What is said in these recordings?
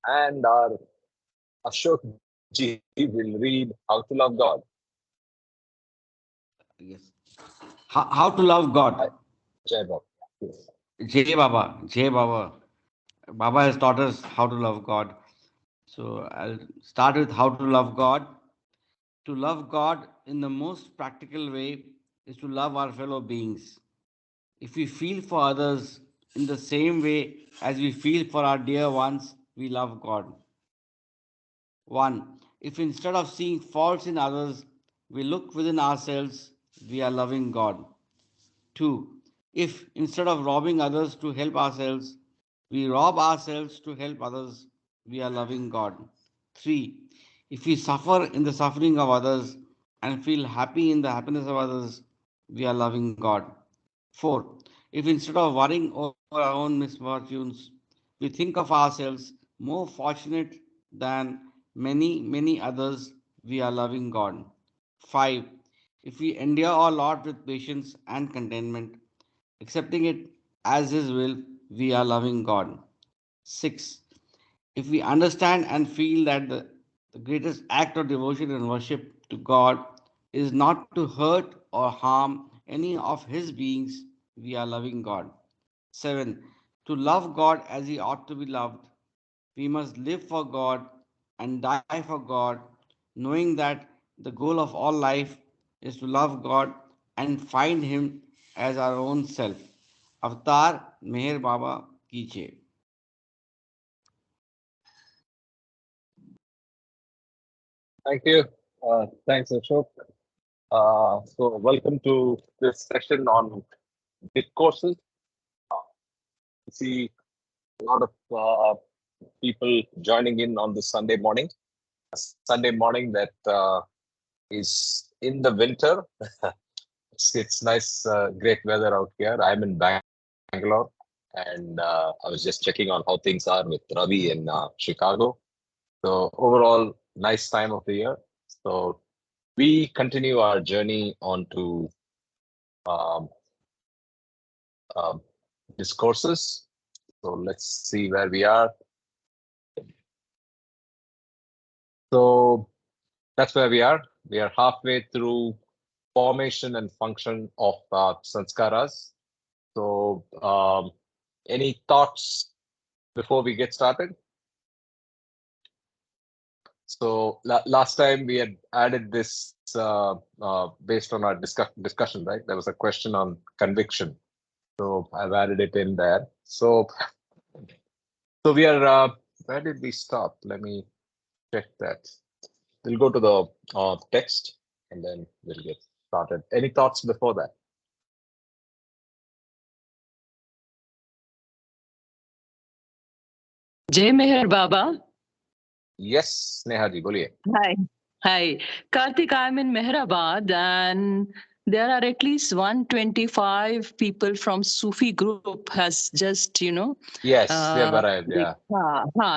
and our Ashok ji will read How to Love God. Yes. How to love God. Jai Baba. Yes. Jai Baba. Jai Baba. Baba has taught us how to love God. So I'll start with how to love God. To love God in the most practical way is to love our fellow beings. If we feel for others in the same way as we feel for our dear ones, we love God. 1. If instead of seeing faults in others, we look within ourselves, we are loving God. 2. If instead of robbing others to help ourselves, we rob ourselves to help others, we are loving God. 3. If we suffer in the suffering of others and feel happy in the happiness of others, we are loving God. 4. If instead of worrying over our own misfortunes, we think of ourselves more fortunate than many others, we are loving God. 5. If we endure our lot with patience and contentment, accepting it as His will, we are loving God. 6. If we understand and feel that the greatest act of devotion and worship to God is not to hurt or harm any of His beings, we are loving God. 7. To love God as He ought to be loved, we must live for God and die for God, knowing that the goal of all life is to love God and find Him as our own self. Avatar Meher Baba Ki Jai. Thank you. Thanks, Ashok. So, welcome to this session on discourses. We see a lot of people joining in on this Sunday morning. A Sunday morning that is in the winter. It's nice, great weather out here. I'm in Bangalore, and I was just checking on how things are with Ravi in Chicago. So overall, nice time of the year. So we continue our journey onto um, um, discourses. So let's see where we are. So that's where we are. We are halfway through formation and function of sanskaras. So any thoughts before we get started? So last time we had added this based on our discussion, right? There was a question on conviction. So I've added it in there. So we are, where did we stop? Let me check that. We'll go to the text and then we'll get started. Any thoughts before that? Jai Meher Baba. Yes, Neha ji, boliye. Hi. Hi. Karthik, I'm in Mehrabad and there are at least 125 people from Sufi group has just, Yes, they've arrived, yeah.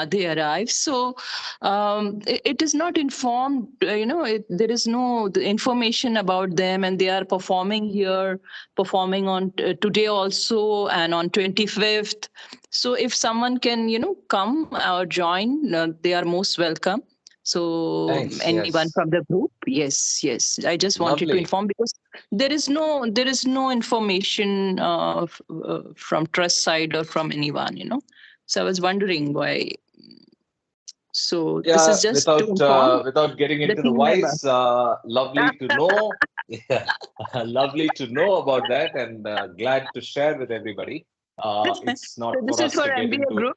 they arrive. So it is not informed, there is no the information about them and they are performing here, performing on today also and on 25th. So if someone can, come or join, they are most welcome. So Thanks, anyone yes. from the group, yes. I just wanted to Lovely. inform because there is no information from trust side or from anyone, So I was wondering why. So this Yeah, is just to inform without getting the into the team member. whys, lovely to know. Yeah, lovely to know about that, and glad to share with everybody. It's So not this for is us for to get MBA into. group.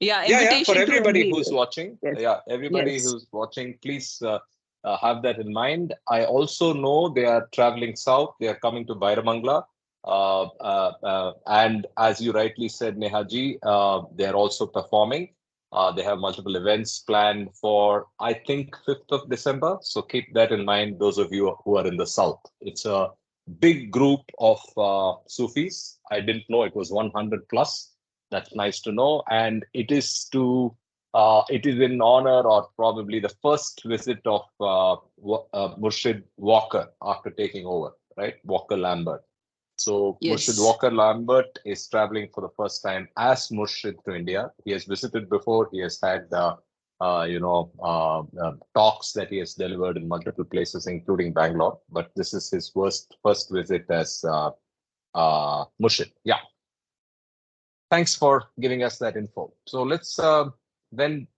Yeah, Yeah, for invitation to everybody who's MBA. watching. Yes, Yeah, everybody yes. who's watching, please have that in mind. I also know they are traveling south. They are coming to Bairamangala. And as you rightly said, Nehaji, they are also performing. They have multiple events planned for, I think, 5th of December. So keep that in mind, those of you who are in the south. It's a big group of Sufis. I didn't know it was 100 plus. That's nice to know. And it is in honor or probably the first visit of Murshid Walker after taking over, right? Walker Lambert. So Yes. Murshid Walker Lambert is traveling for the first time as Murshid to India. He has visited before. He has had talks that he has delivered in multiple places, including Bangalore. But this is his first visit as Murshid. Yeah. Thanks for giving us that info. So let's then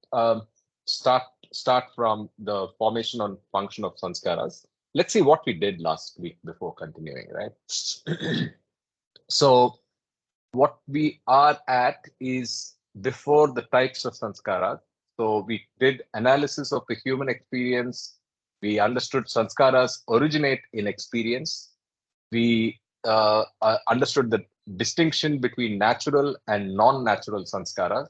start from the formation and function of sanskaras. Let's see what we did last week before continuing, right? So what we are at is before the types of sanskaras. So we did analysis of the human experience. We understood sanskaras originate in experience. We understood the distinction between natural and non-natural sanskaras.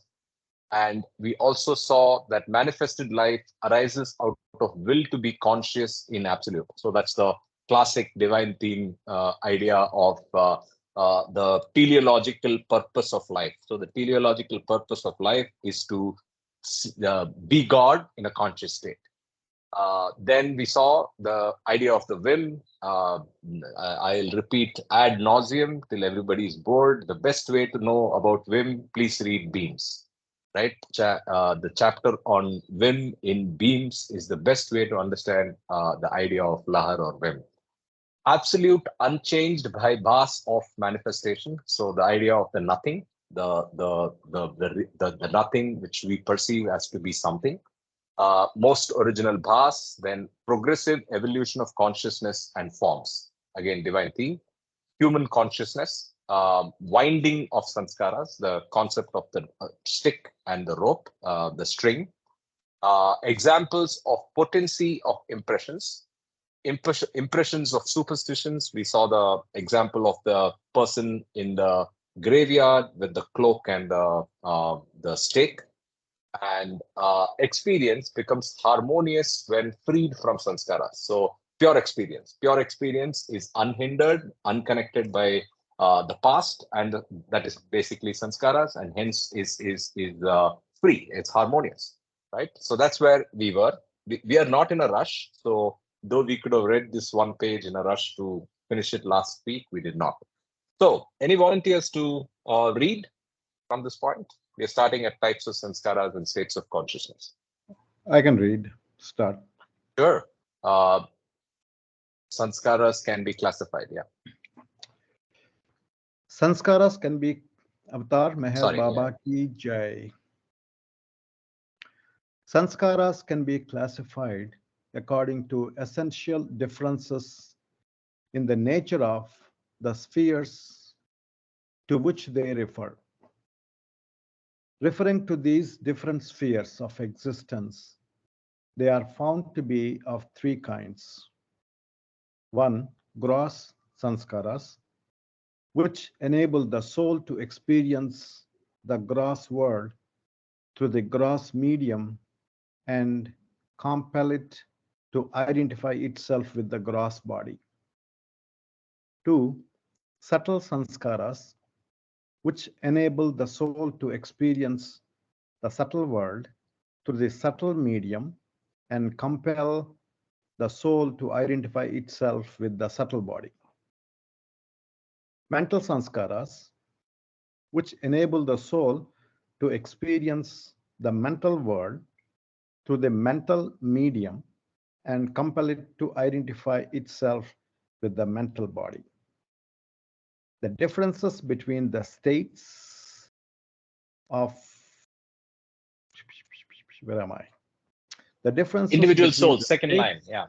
And we also saw that manifested life arises out of will to be conscious in absolute. So that's the classic divine theme idea of the teleological purpose of life. So the teleological purpose of life is to be God in a conscious state. Then we saw the idea of the whim. I'll repeat ad nauseum till everybody is bored. The best way to know about whim, please read Beams. Right? The chapter on whim in Beams is the best way to understand the idea of lahar or whim. Absolute unchanged by bhas of manifestation. So the idea of the nothing, the nothing which we perceive as to be something. Most original bhas, then progressive evolution of consciousness and forms. Again, divine theme. Human consciousness, winding of sanskaras, the concept of the stick and the rope, the string. Examples of potency of impressions. Impressions of superstitions. We saw the example of the person in the graveyard with the cloak and the stake. And experience becomes harmonious when freed from sanskaras. So pure experience is unhindered, unconnected by the past, and that is basically sanskaras, and hence is free. It's harmonious, right? So that's where we were. We are not in a rush. So though we could have read this one page in a rush to finish it last week, we did not. So any volunteers to read from this point? We're starting at types of sanskaras and states of consciousness. I can read. Start. Sure. Sanskaras can be classified, yeah. Sanskaras can be Avatar Meher Sorry, Baba Ki Jai. Sanskaras can be classified according to essential differences in the nature of the spheres to which they refer. Referring to these different spheres of existence, they are found to be of three kinds. One, gross sanskaras, which enable the soul to experience the gross world through the gross medium and compel it to identify itself with the gross body. Two, subtle sanskaras, which enable the soul to experience the subtle world through the subtle medium and compel the soul to identify itself with the subtle body. Mental sanskaras, which enable the soul to experience the mental world through the mental medium and compel it to identify itself with the mental body. The differences between the states of where am I? The differences individual between souls, the second states, line, yeah.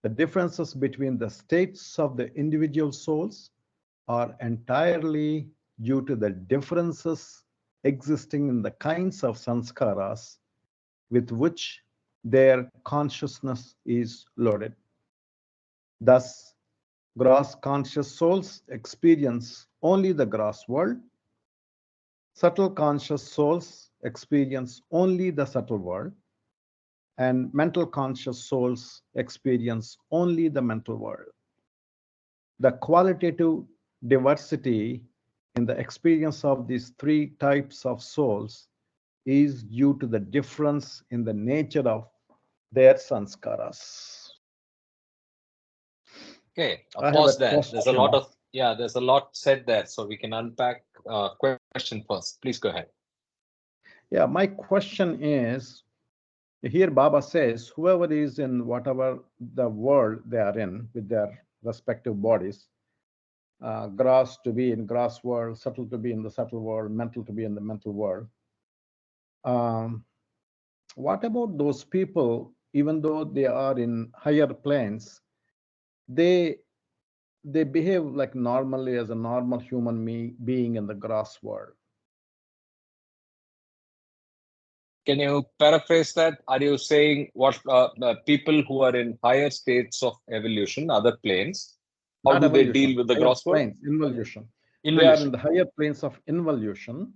The differences between the states of the individual souls are entirely due to the differences existing in the kinds of sanskaras with which their consciousness is loaded. Thus, gross conscious souls experience only the gross world. Subtle conscious souls experience only the subtle world. And mental conscious souls experience only the mental world. The qualitative diversity in the experience of these three types of souls is due to the difference in the nature of their sanskaras. Okay, I have pause a there. There's a question. lot of, there's a lot said there, so we can unpack question first. Please go ahead. Yeah, my question is, here Baba says, whoever is in whatever the world they are in with their respective bodies, gross to be in gross world, subtle to be in the subtle world, mental to be in the mental world. What about those people, even though they are in higher planes, they behave like normally as a normal human being in the gross world? Can you paraphrase that? Are you saying what the people who are in higher states of evolution, other planes, how Not do they evolution, deal with the higher gross world? planes, involution. They are in Involution. the higher planes of involution.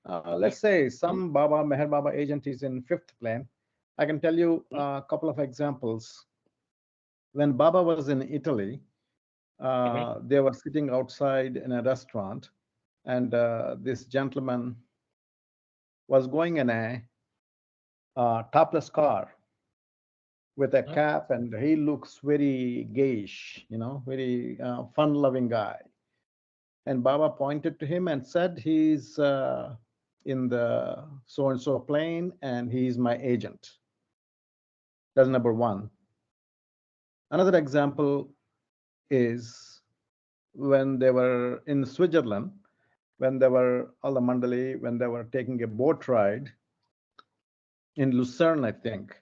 Let's say some Baba, Meher Baba agent is in fifth plane. I can tell you a couple of examples. When Baba was in Italy, they were sitting outside in a restaurant, and this gentleman was going in a topless car with a cap, and he looks very gayish, very fun-loving guy. And Baba pointed to him and said, he's in the so-and-so plane, and he's my agent. That's number one. Another example is when they were in Switzerland, when they were all the Mandali, when they were taking a boat ride in Lucerne, I think.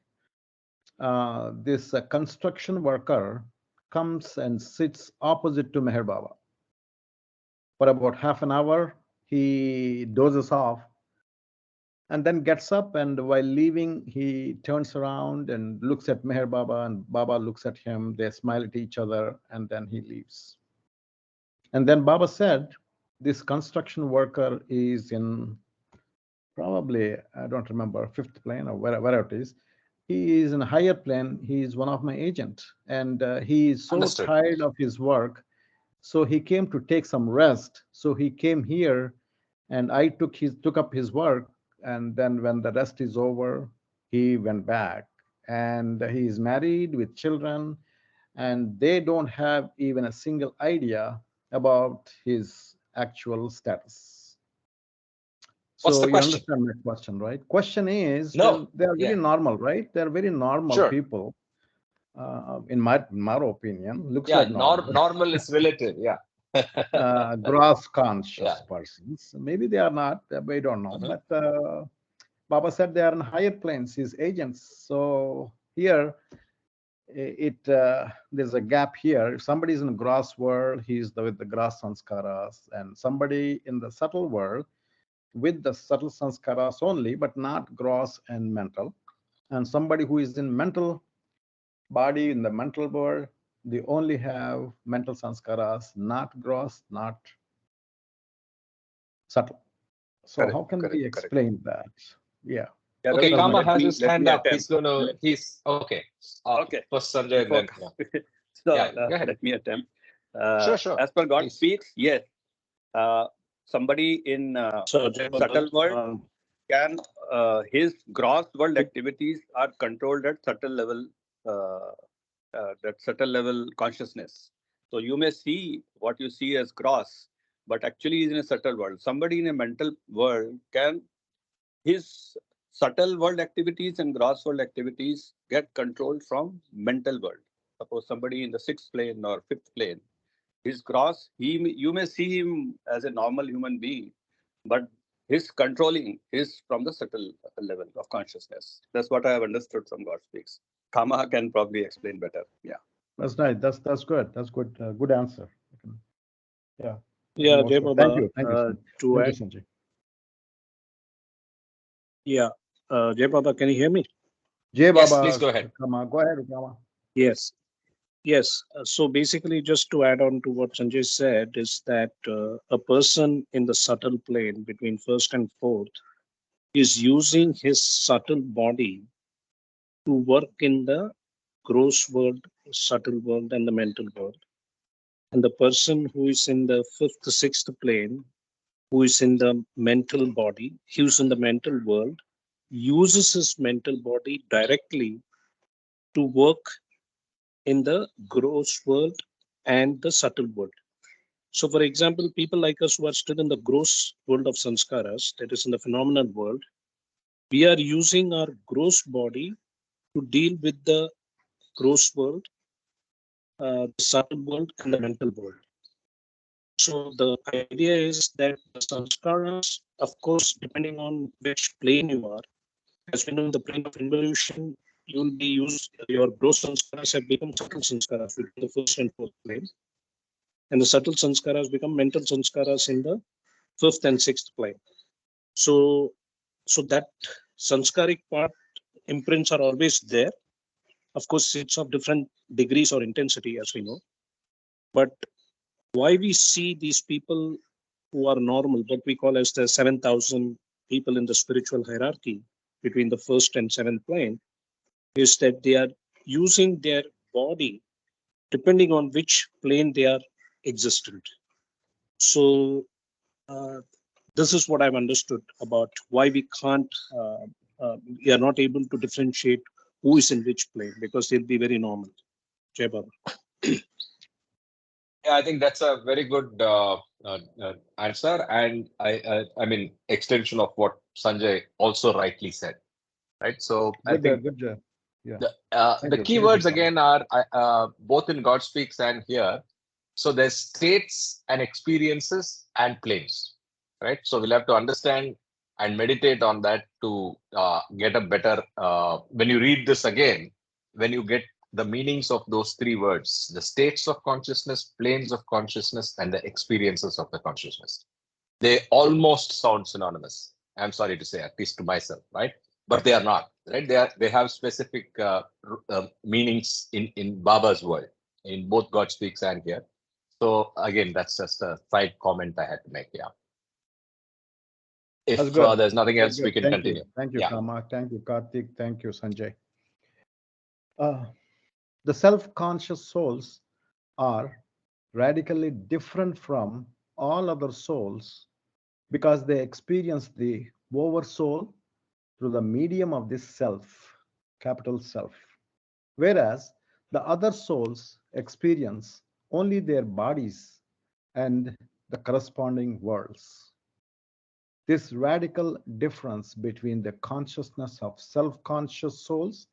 This construction worker comes and sits opposite to Meher Baba. For about half an hour, he dozes off and then gets up, and while leaving, he turns around and looks at Meher Baba, and Baba looks at him. They smile at each other, and then he leaves. And then Baba said, this construction worker is in probably, I don't remember, fifth plane or wherever it is. He is in a higher plane. He is one of my agents, and he is so Understood. tired of his work. So he came to take some rest. So he came here, and I took up his work. And then when the rest is over, he went back. And he is married with children, and they don't have even a single idea about his actual status. What's So the you question? understand my question, right? Question is, No. well, they are very Yeah. normal, right? They're very normal Sure. people. In my opinion, looks Yeah, like normal. normal is relative. Yeah. Gross conscious Yeah. persons. Maybe they are not. We don't know. But Baba said they are in higher planes. His agents. So here, there's a gap here. If somebody is in the gross world, he's with the gross sanskaras, and somebody in the subtle world with the subtle sanskaras only, but not gross and mental. And somebody who is in mental body, in the mental world, they only have mental sanskaras, not gross, not subtle. So Correct, how can correct, we correct. explain that? Yeah. Yeah, Okay, Ravi, Kama let has me- his let hand me up. attempt. He's okay. Okay. First Sanjay, Before- then. So Yeah, go ahead. let me attempt. Sure. As per God Please. speaks, yes. Somebody in subtle world can his gross world activities are controlled at subtle level, that subtle level consciousness. So you may see what you see as gross, but actually is in a subtle world. Somebody in a mental world can his subtle world activities and gross world activities get controlled from mental world. Suppose somebody in the sixth plane or fifth plane, his gross, you may see him as a normal human being, but his controlling is from the subtle level of consciousness. That's what I have understood from God Speaks. Kama can probably explain better. Yeah. That's nice. That's good. That's good. Good answer. Yeah. Yeah, Thank you. Thank you, Sanjay. Yeah, Jay Baba, can you hear me? Jay Yes, Baba, please go ahead. Go ahead, Kama. Yes. So basically, just to add on to what Sanjay said, is that a person in the subtle plane between first and fourth is using his subtle body to work in the gross world, subtle world, and the mental world. And the person who is in the fifth, sixth plane, who is in the mental body, who's in the mental world, uses his mental body directly to work in the gross world and the subtle world. So, for example, people like us who are still in the gross world of sanskaras, that is in the phenomenal world, we are using our gross body to deal with the gross world, the subtle world, and the mental world. So the idea is that the sanskaras, of course, depending on which plane you are, as we know, in the plane of involution, you will be used, your gross sanskaras have become subtle sanskaras in the first and fourth plane. And the subtle sanskaras become mental sanskaras in the fifth and sixth plane. So that sanskaric part imprints are always there. Of course, it's of different degrees or intensity, as we know. But why we see these people who are normal, what we call as the 7,000 people in the spiritual hierarchy between the first and seventh plane, is that they are using their body depending on which plane they are existent. So this is what I've understood about why we can't, we are not able to differentiate who is in which plane, because they'll be very normal. Jai Baba. Yeah, I think that's a very good answer, and I mean extension of what Sanjay also rightly said, right? So I think Good job. Yeah. the you. key Thank words you, again are both in God Speaks and here. So there's states and experiences and planes, right? So we'll have to understand and meditate on that to get a better. When you read this again, when you get the meanings of those three words, the states of consciousness, planes of consciousness, and the experiences of the consciousness, they almost sound synonymous. I'm sorry to say, at least to myself, right? But they are not, right? They have specific meanings in Baba's world, in both God Speaks and here. So again, that's just a side comment I had to make. Yeah. That's If good. there's nothing Good, else, good. we can Thank continue. you. Thank you, Yeah. Kama. Thank you, Karthik. Thank you, Sanjay. The self-conscious souls are radically different from all other souls because they experience the oversoul through the medium of this self, capital self, whereas the other souls experience only their bodies and the corresponding worlds. This radical difference between the consciousness of self-conscious souls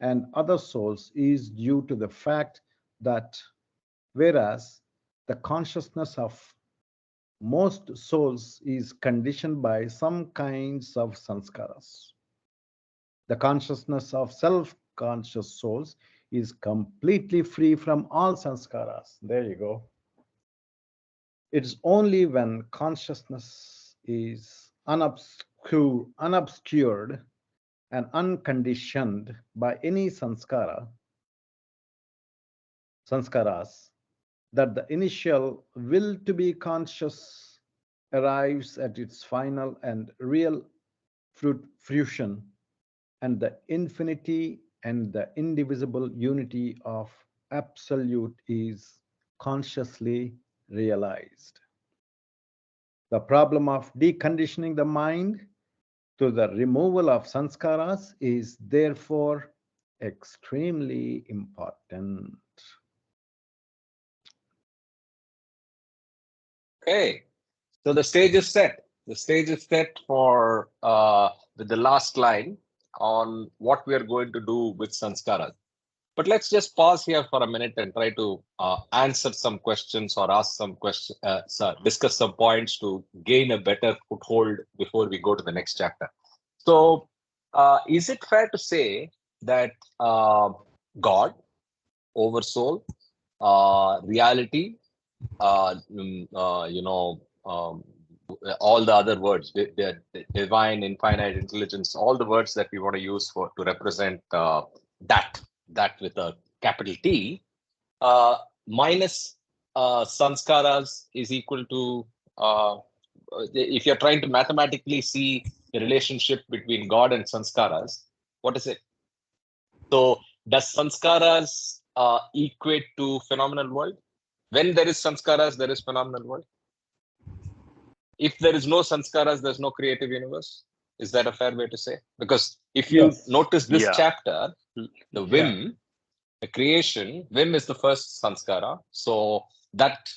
and other souls is due to the fact that whereas the consciousness of most souls is conditioned by some kinds of sanskaras, the consciousness of self-conscious souls is completely free from all sanskaras. There you go. It's only when consciousness is unobscured and unconditioned by any sanskaras that the initial will to be conscious arrives at its final and real fruition, and the infinity and the indivisible unity of absolute is consciously realized. The problem of deconditioning the mind to the removal of sanskaras is therefore extremely important. Okay. So the stage is set. The stage is set for with the last line on what we are going to do with sanskaras. But let's just pause here for a minute and try to answer some questions or ask some questions, discuss some points to gain a better foothold before we go to the next chapter. So, is it fair to say that God, oversoul, reality, all the other words, the divine, infinite intelligence, all the words that we want to use to represent that with a capital T, minus sanskaras is equal to, if you're trying to mathematically see the relationship between God and sanskaras, what is it? So does sanskaras equate to phenomenal world? When there is sanskaras, there is phenomenal world. If there is no sanskaras, there's no creative universe. Is that a fair way to say? Because if you Yes. notice this Yeah. chapter, the whim, the creation, Vim is the first sanskara. So that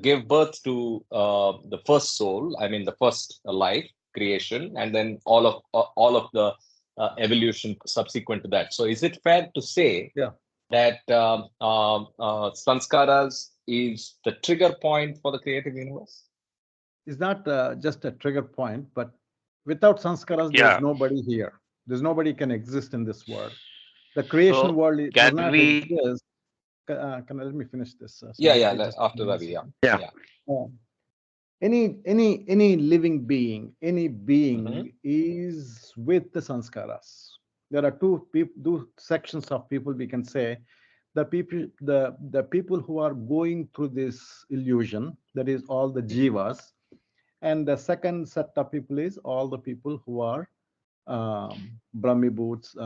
gave birth to the first soul, I mean the first life, creation, and then all of the evolution subsequent to that. So is it fair to say that sanskaras is the trigger point for the creative universe? It's not just a trigger point, but without sanskaras, there's nobody here. There's nobody can exist in this world. The creation world does not exist. Can I let me finish this? After Ravi, Any living being, is with the sanskaras. There are two sections of people we can say. The people who are going through this illusion, that is all the jivas, and the second set of people is all the people who are Brahmibhuts,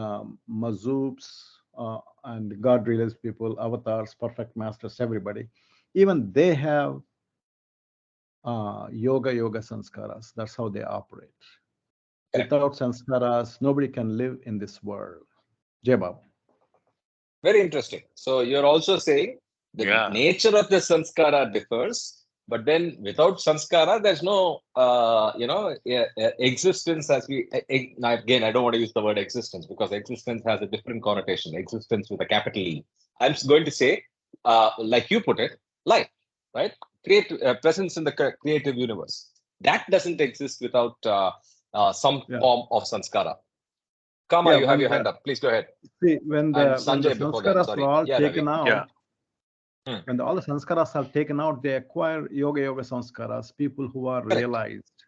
Mazoops, and God realized people, avatars, perfect masters, everybody. Even they have yoga sanskaras. That's how they operate. Without sanskaras, nobody can live in this world. Jai Baba. Very interesting. So you're also saying the nature of the sanskara differs, but then without sanskara, there's no, existence as we, again, I don't want to use the word existence because existence has a different connotation, existence with a capital E. I'm going to say, like you put it, life, right? Presence in the creative universe. That doesn't exist without some form of sanskara. Kama, you have your hand up. Please go ahead. See, when the sanskaras are all taken out, when all the sanskaras are taken out, they acquire yoga sanskaras, people who are realized.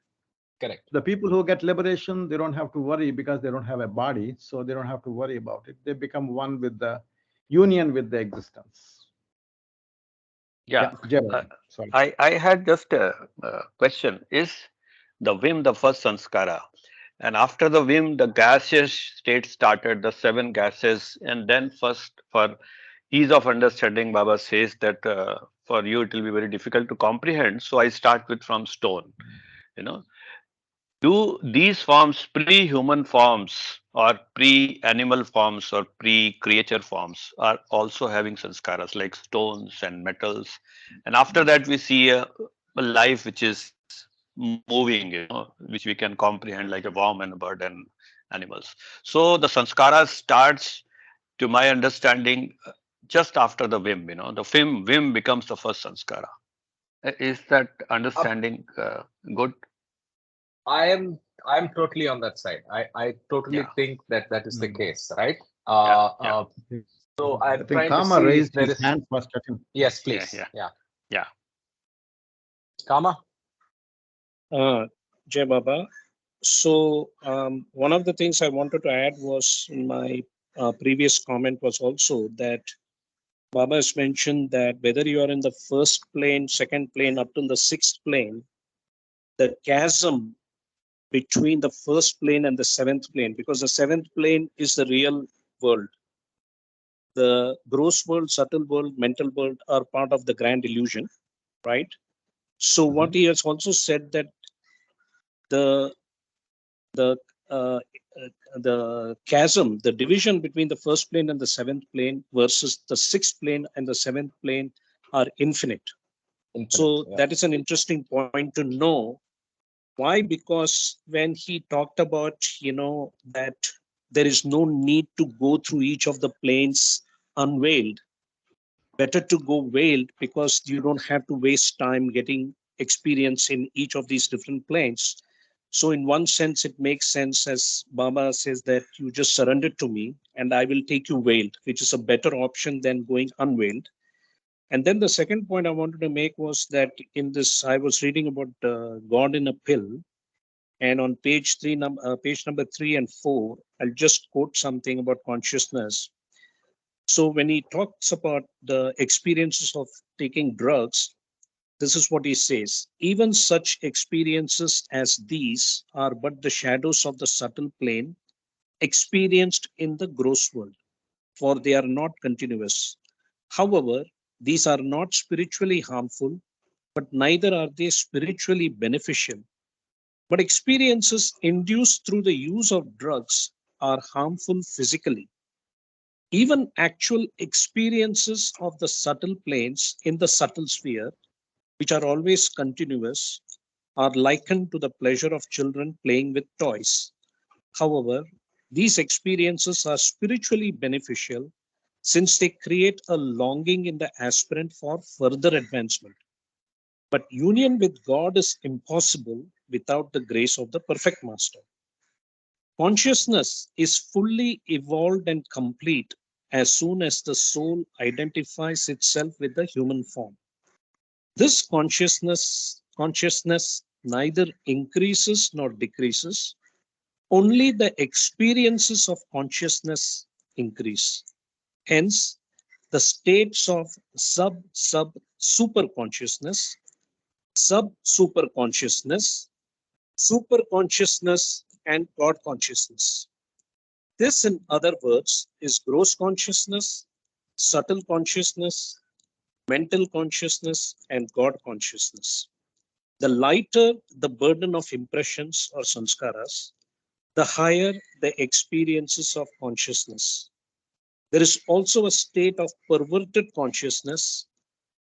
Correct. The people who get liberation, they don't have to worry because they don't have a body, so they don't have to worry about it. They become one with the union with the existence. Sorry. I had just a question. Is the Vim the first sanskara? And after the Vim, the gaseous state started, the 7 gases, and then first, for ease of understanding, Baba says that for you it will be very difficult to comprehend. So I start with from stone. Do these forms, pre-human forms or pre-animal forms or pre-creature forms, are also having sanskaras like stones and metals? And after that, we see a life which is moving, which we can comprehend like a worm and a bird and animals. So the sanskara starts, to my understanding, just after the Vim. The Vim becomes the first sanskara. Is that understanding good? I'm totally on that side. I totally think that is the case, right? So I'm trying to see raised his hand first. Yes, please. Yeah. Kama. Jai Baba. So one of the things I wanted to add was my previous comment was also that Baba has mentioned that whether you are in the first plane, second plane, up to the 6th plane, the chasm between the first plane and the 7th plane, because the 7th plane is the real world. The gross world, subtle world, mental world are part of the grand illusion, right? So what he has also said that the chasm, the division between the first plane and the 7th plane versus the 6th plane and the 7th plane are infinite. So that is an interesting point to know. Why? Because when he talked about, that there is no need to go through each of the planes unveiled. Better to go veiled because you don't have to waste time getting experience in each of these different planes. So in one sense, it makes sense, as Baba says, that you just surrender to me and I will take you veiled, which is a better option than going unveiled. And then the second point I wanted to make was that in this, I was reading about God in a pill. And on page number 3 and 4, I'll just quote something about consciousness. So when he talks about the experiences of taking drugs, this is what he says. Even such experiences as these are but the shadows of the subtle plane experienced in the gross world, for they are not continuous. However, these are not spiritually harmful, but neither are they spiritually beneficial. But experiences induced through the use of drugs are harmful physically. Even actual experiences of the subtle planes in the subtle sphere, which are always continuous, are likened to the pleasure of children playing with toys. However, these experiences are spiritually beneficial since they create a longing in the aspirant for further advancement. But union with God is impossible without the grace of the perfect master. Consciousness is fully evolved and complete as soon as the soul identifies itself with the human form. This consciousness neither increases nor decreases. Only the experiences of consciousness increase. Hence, the states of super consciousness, super consciousness, super consciousness, and God consciousness. This, in other words, is gross consciousness, subtle consciousness, mental consciousness, and God consciousness. The lighter the burden of impressions or sanskaras, the higher the experiences of consciousness. There is also a state of perverted consciousness.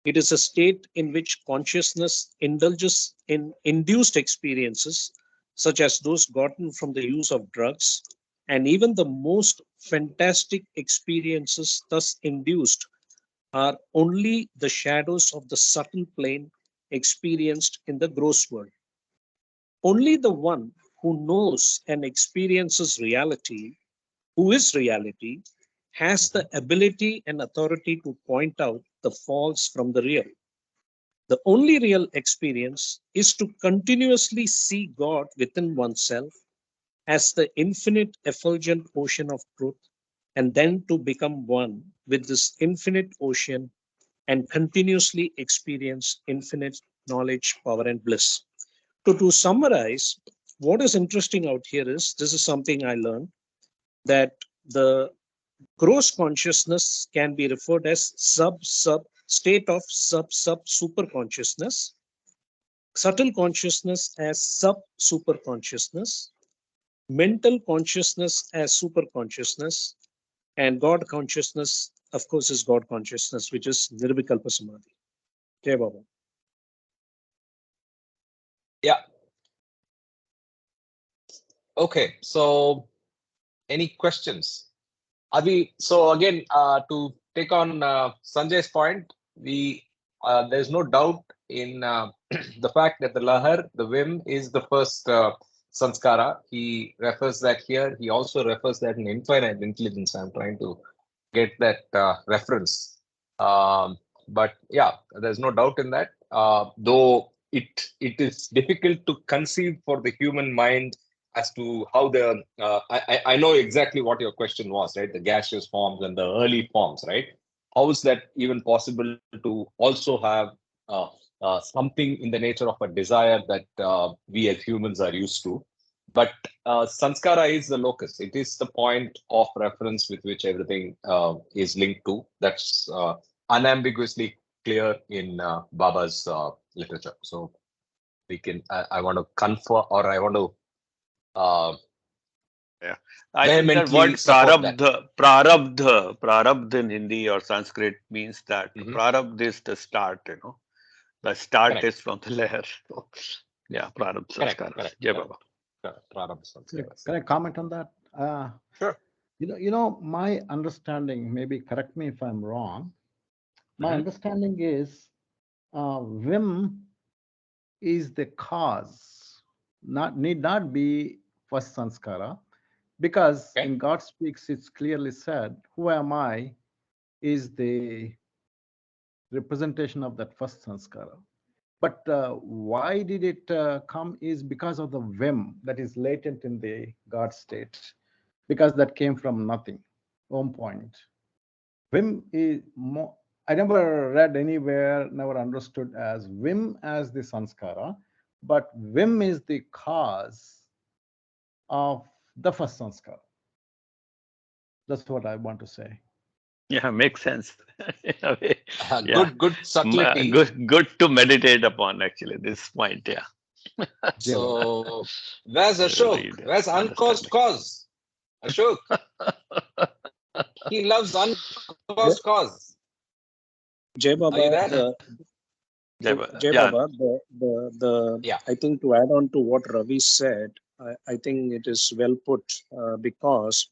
It is a state in which consciousness indulges in induced experiences, such as those gotten from the use of drugs, and even the most fantastic experiences thus induced are only the shadows of the subtle plane experienced in the gross world. Only the one who knows and experiences reality, who is reality, has the ability and authority to point out the false from the real. The only real experience is to continuously see God within oneself as the infinite effulgent ocean of truth, and then to become one with this infinite ocean and continuously experience infinite knowledge, power, and bliss. To summarize, what is interesting out here is, this is something I learned, that the gross consciousness can be referred as state of super consciousness, subtle consciousness as super consciousness, mental consciousness as super consciousness, and God consciousness, of course, is God consciousness, which is Nirvikalpa Samadhi. Jai Baba. Yeah. Okay. So, any questions? So again, to take on Sanjay's point, there's no doubt in the fact that the lahar, the whim, is the first sanskara. He refers that here. He also refers that in infinite intelligence. I'm trying to get that reference. But yeah, there's no doubt in that. Though it is difficult to conceive for the human mind as to how the I know exactly what your question was, right? The gaseous forms and the early forms, right? How is that even possible to also have something in the nature of a desire that we as humans are used to? But sanskara is the locus. It is the point of reference with which everything is linked to. That's unambiguously clear in Baba's literature. So we can. I want to confer, or I want to. I think that word prarabdha in Hindi or Sanskrit means that prarabdha is the start, the start Correct. is from the layer. So, yeah, prarabdha sanskara. Jai Baba. Can I comment on that? Sure. You know, my understanding, maybe correct me if I'm wrong. My understanding is whim is the cause, need not be first sanskara, because in God Speaks, it's clearly said, who am I is the representation of that first sanskara. But why did it come is because of the whim that is latent in the God state, because that came from nothing, home point. Whim is more, I never read anywhere, never understood as whim as the sanskara, but whim is the cause of the first sanskara. That's what I want to say. Yeah, makes sense. Good subtlety. Good to meditate upon, actually, this point. Yeah. So, where's Ashok? Where's uncaused cause? Ashok. He loves uncaused cause. Jai Are you Baba, there? Jai Yeah, Baba, Yeah. I think to add on to what Ravi said, I think it is well put because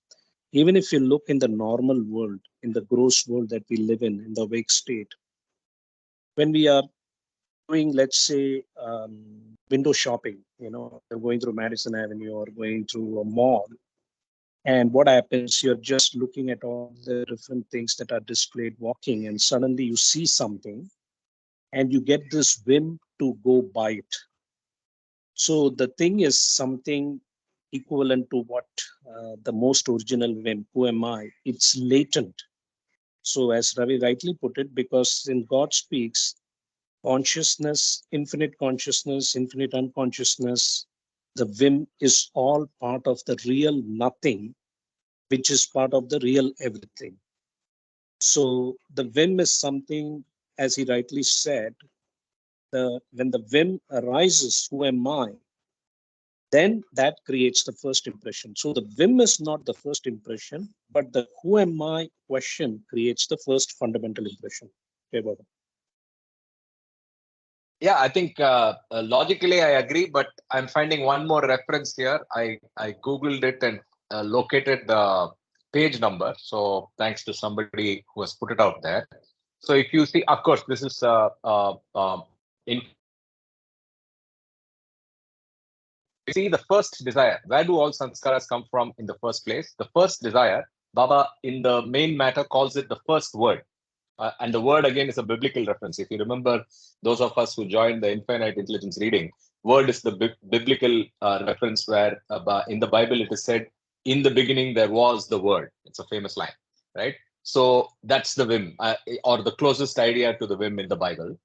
even if you look in the normal world, in the gross world that we live in the awake state, when we are doing, let's say, window shopping, going through Madison Avenue or going through a mall, and what happens, you're just looking at all the different things that are displayed walking, and suddenly you see something and you get this whim to go buy it. So the thing is something equivalent to what the most original whim, who am I? It's latent. So as Ravi rightly put it, because in God speaks, consciousness, infinite unconsciousness, the whim is all part of the real nothing, which is part of the real everything. So the whim is something, as he rightly said, when the whim arises, who am I? Then that creates the first impression. So the whim is not the first impression, but the who am I question creates the first fundamental impression. Okay, Baba. Yeah, I think logically I agree, but I'm finding one more reference here. I Googled it and located the page number. So thanks to somebody who has put it out there. So if you see, of course, this is in see the first desire. Where do all sanskaras come from in the first place? The first desire, Baba in the main matter calls it the first word. And the word again is a biblical reference. If you remember, those of us who joined the infinite intelligence reading, word is the biblical reference where in the Bible it is said, in the beginning there was the word. It's a famous line, right? So that's the whim, or the closest idea to the whim in the Bible.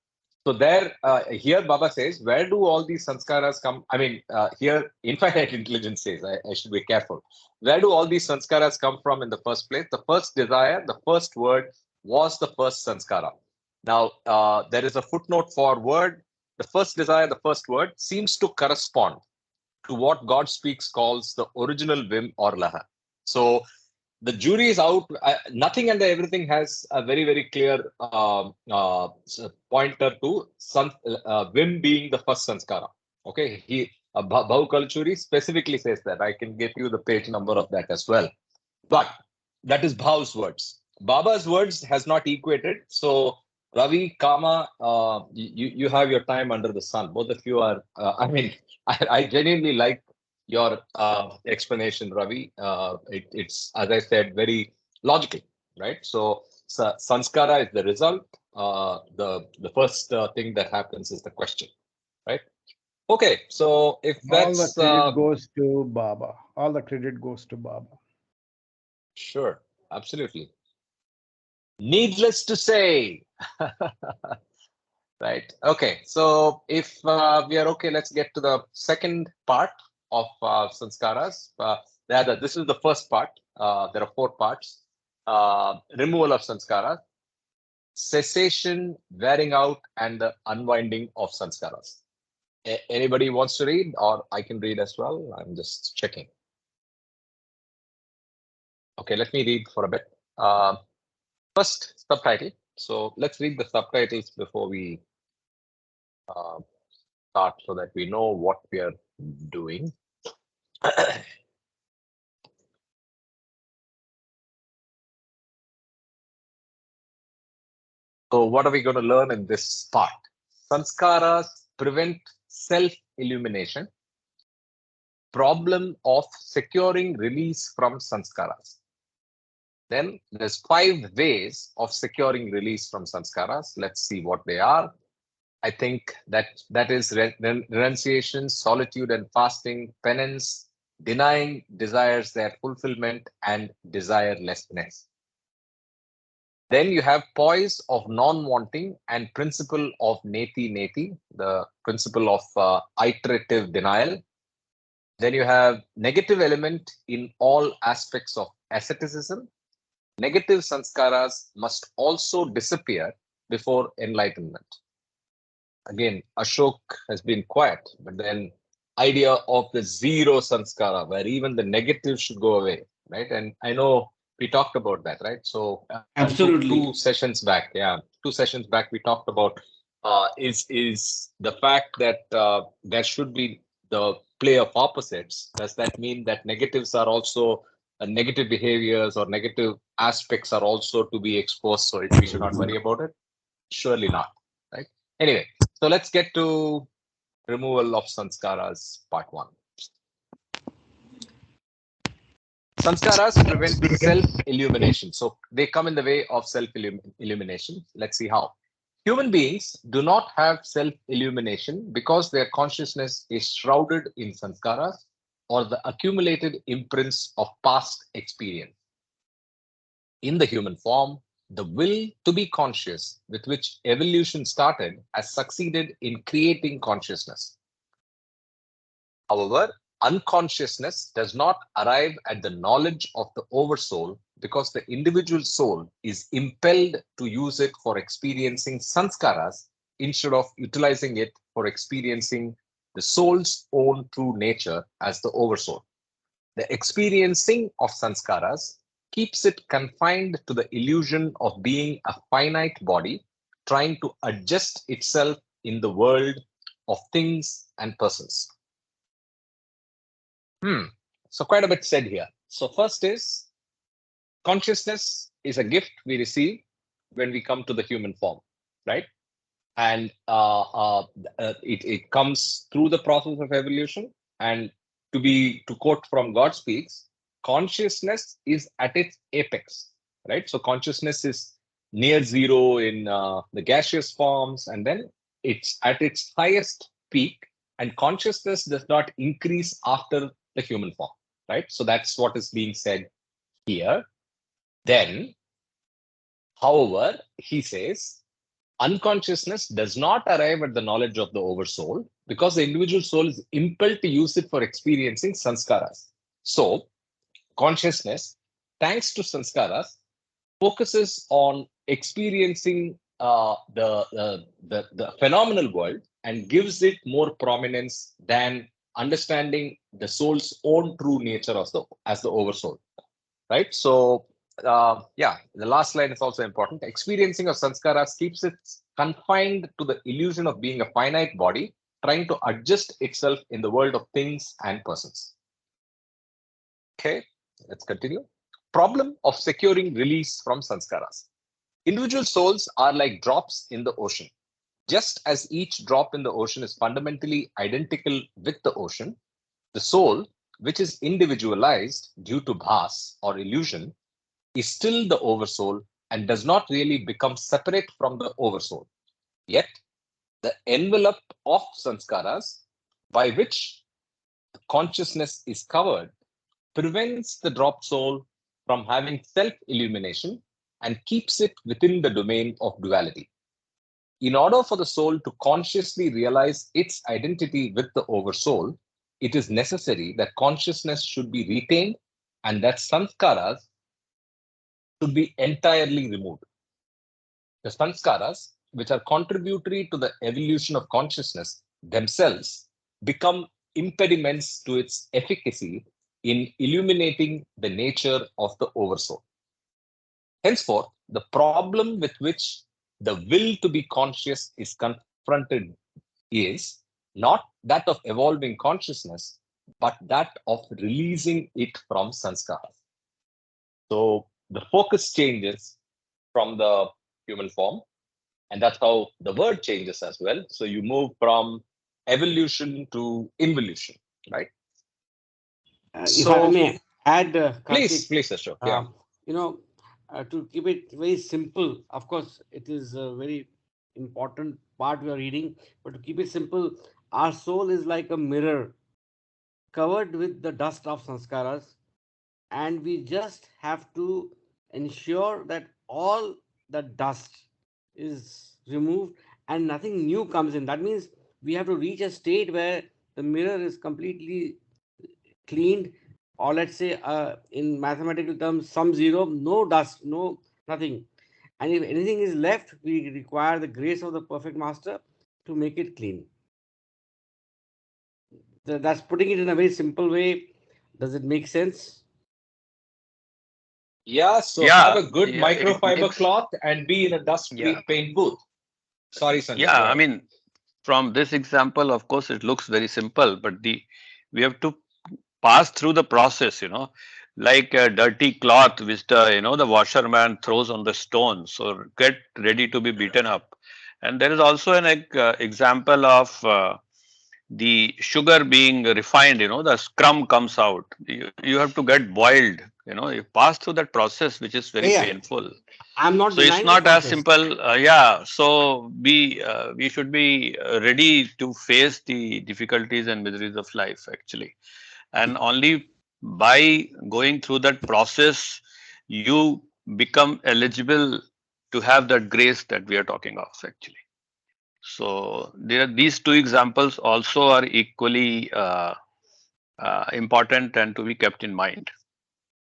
So there, here Baba says, where do all these sanskaras come? I mean, here infinite intelligence says, I should be careful. Where do all these sanskaras come from in the first place? The first desire, the first word was the first sanskara. Now, there is a footnote for word. The first desire, the first word seems to correspond to what God speaks calls the original whim or laha. So the jury is out. Nothing and everything has a very, very clear pointer to whim being the first sanskara. Okay, Bhau Kalchuri specifically says that. I can get you the page number of that as well. But that is Bhav's words. Baba's words has not equated. So Ravi, Kama, you have your time under the sun. Both of you are. I mean, I genuinely like your explanation, Ravi. It's, as I said, very logical, right? So sanskara is the result. The first thing that happens is the question, right? Okay, so if All the that's credit goes to Baba. All the credit goes to Baba. sure, absolutely. Needless to say, right? Okay, so if we are okay, let's get to the second part of sanskaras. This is the first part. There are 4 parts. Removal of sanskaras, cessation, wearing out, and the unwinding of sanskaras. Anybody wants to read, or I can read as well? I'm just checking. Okay, let me read for a bit. First, subtitle. So let's read the subtitles before we start so that we know what we are doing. So what are we going to learn in this part? Sanskaras prevent self-illumination. Problem of securing release from sanskaras. Then there's 5 ways of securing release from sanskaras. Let's see what they are. I think that is renunciation, solitude and fasting, penance, denying desires their fulfillment, and desirelessness. Then you have poise of non-wanting and principle of neti, the principle of iterative denial. Then you have negative element in all aspects of asceticism. Negative sanskaras must also disappear before enlightenment. Again, Ashok has been quiet, but then idea of the zero sanskara, where even the negative should go away, right? And I know we talked about that, right? So Absolutely. two sessions back, we talked about is the fact that there should be the play of opposites. Does that mean that negatives are also negative behaviors or negative aspects are also to be exposed? So we should not worry about it. Surely not, right? Anyway, so let's get to removal of sanskaras, part 1. Sanskaras prevent self-illumination. So they come in the way of self-illumination. Let's see how. Human beings do not have self-illumination because their consciousness is shrouded in sanskaras or the accumulated imprints of past experience. In the human form, the will to be conscious with which evolution started has succeeded in creating consciousness. However, unconsciousness does not arrive at the knowledge of the oversoul because the individual soul is impelled to use it for experiencing sanskaras instead of utilizing it for experiencing the soul's own true nature as the oversoul. The experiencing of sanskaras keeps it confined to the illusion of being a finite body trying to adjust itself in the world of things and persons. So quite a bit said here. So first is consciousness is a gift we receive when we come to the human form, right? And it comes through the process of evolution. And to quote from God Speaks, consciousness is at its apex, right? So consciousness is near zero in the gaseous forms, and then it's at its highest peak, and consciousness does not increase after the human form, right? So that's what is being said here. Then, however, he says, unconsciousness does not arrive at the knowledge of the oversoul because the individual soul is impelled to use it for experiencing sanskaras. So, consciousness, thanks to sanskaras, focuses on experiencing the phenomenal world and gives it more prominence than understanding the soul's own true nature as the oversoul, right? So, the last line is also important. Experiencing of sanskaras keeps it confined to the illusion of being a finite body, trying to adjust itself in the world of things and persons. Okay, let's continue. Problem of securing release from sanskaras. Individual souls are like drops in the ocean. Just as each drop in the ocean is fundamentally identical with the ocean, the soul, which is individualized due to bhas or illusion, is still the oversoul and does not really become separate from the oversoul. Yet, the envelope of sanskaras by which consciousness is covered prevents the dropped soul from having self-illumination and keeps it within the domain of duality. In order for the soul to consciously realize its identity with the oversoul, it is necessary that consciousness should be retained and that sanskaras should be entirely removed. The sanskaras, which are contributory to the evolution of consciousness themselves, become impediments to its efficacy in illuminating the nature of the oversoul. Henceforth, the problem with which the will to be conscious is confronted is not that of evolving consciousness, but that of releasing it from sanskaras. So the focus changes from the human form, and that's how the word changes as well. So you move from evolution to involution, right? If I may add, please, Karthik, Ashok. Yeah. To keep it very simple, of course, it is a very important part we are reading, but to keep it simple, our soul is like a mirror covered with the dust of sanskaras, and we just have to ensure that all the dust is removed and nothing new comes in. That means we have to reach a state where the mirror is completely cleaned, or let's say in mathematical terms, sum zero, no dust, no nothing. And if anything is left, we require the grace of the perfect master to make it clean. That's putting it in a very simple way. Does it make sense? Yeah, so Yeah, have a good yeah, it microfiber makes, cloth and be in a dust-free yeah, paint booth. Sorry, Sanjay. yeah. Go I ahead. mean, from this example, of course, it looks very simple, but we have to pass through the process, like a dirty cloth which the washerman throws on the stone, so get ready to be beaten up. And there is also an example of the sugar being refined, the scrum comes out. You have to get boiled, you pass through that process, which is very Yeah, painful. I'm not So it's denying the not as process. simple. Yeah. So we should be ready to face the difficulties and miseries of life, actually. And only by going through that process, you become eligible to have that grace that we are talking of, actually. So there are these two examples also are equally important and to be kept in mind.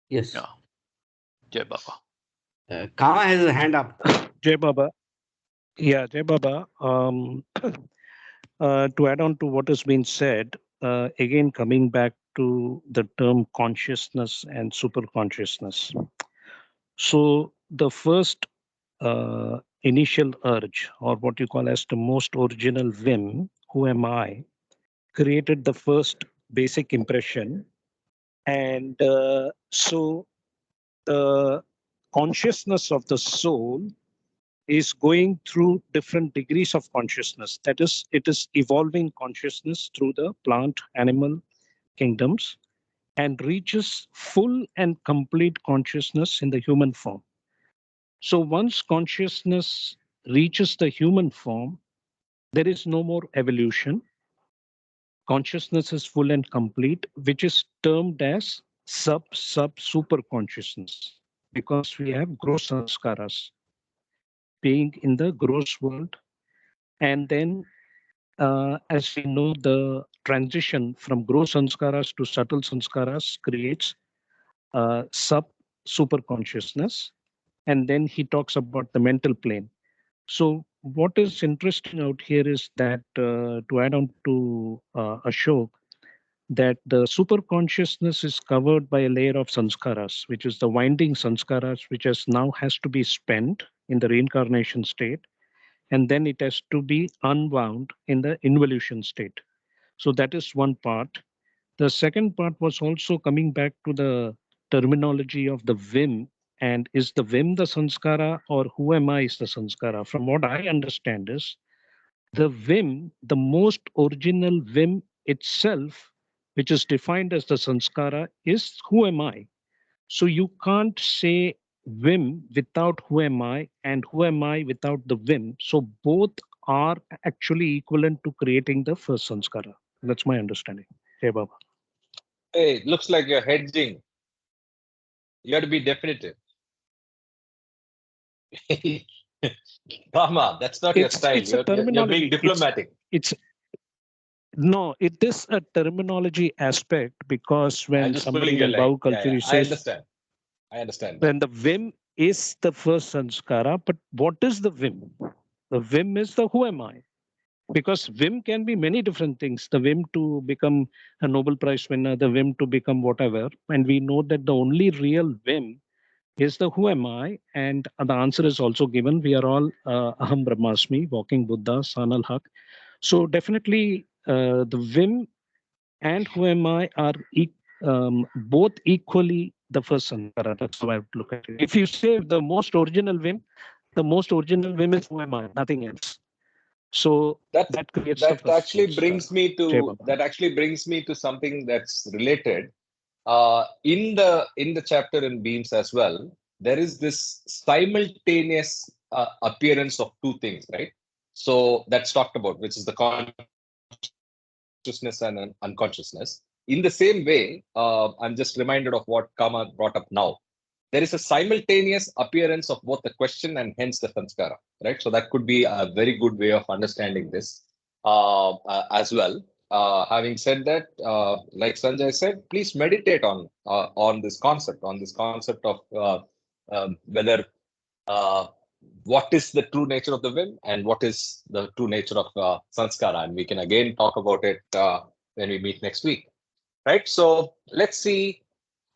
Yes. Yeah. Jai Baba. Kama has a hand up. Jai Baba. Yeah, Jai Baba. To add on to what has been said, again coming back to the term consciousness and super consciousness. So the first initial urge, or what you call as the most original whim, who am I, created the first basic impression. And so the consciousness of the soul is going through different degrees of consciousness. That is, it is evolving consciousness through the plant, animal kingdoms and reaches full and complete consciousness in the human form. So once consciousness reaches the human form, there is no more evolution. Consciousness is full and complete, which is termed as super consciousness, because we have gross sanskaras being in the gross world. And then, as we know, the transition from gross sanskaras to subtle sanskaras creates super consciousness. And then he talks about the mental plane. So what is interesting out here is that, to add on to Ashok, that the super consciousness is covered by a layer of sanskaras, which is the winding sanskaras, which has to be spent in the reincarnation state, and then it has to be unwound in the involution state. So that is one part. The second part was also coming back to the terminology of the whim. And is the whim the sanskara, or who am I is the sanskara? From what I understand is the whim, the most original whim itself, which is defined as the sanskara, is who am I? So you can't say whim without who am I, and who am I without the whim. So both are actually equivalent to creating the first sanskara. That's my understanding. Hey, Baba. Hey, it looks like you're hedging. You have to be definitive. Rama, that's not your style. It's a You're terminology. being diplomatic. No, it is a terminology aspect, because I'm when just somebody pulling your in leg. Bhau culture Yeah, says, I understand that. when the whim is the first sanskara, but what is the whim? The whim is the who am I? Because whim can be many different things. The whim to become a Nobel Prize winner, the whim to become whatever. And we know that the only real whim is the who am I? And the answer is also given. We are all Aham Brahmasmi, walking Buddha, Sanal Haq. So definitely the whim and who am I are both equally the first sanskara. That's how I would look at it. If you say the most original whim is who am I, nothing else. So that creates the first actually sanskara. brings me to something that's related. In the chapter in Beams as well, there is this simultaneous appearance of two things, right? So that's talked about, which is the consciousness and unconsciousness. In the same way, I'm just reminded of what Kama brought up now. There is a simultaneous appearance of both the question and hence the sanskara, right? So that could be a very good way of understanding this as well. Having said that, like Sanjay said, please meditate on this concept of whether what is the true nature of the whim and what is the true nature of sanskara, and we can again talk about it when we meet next week, right? So let's see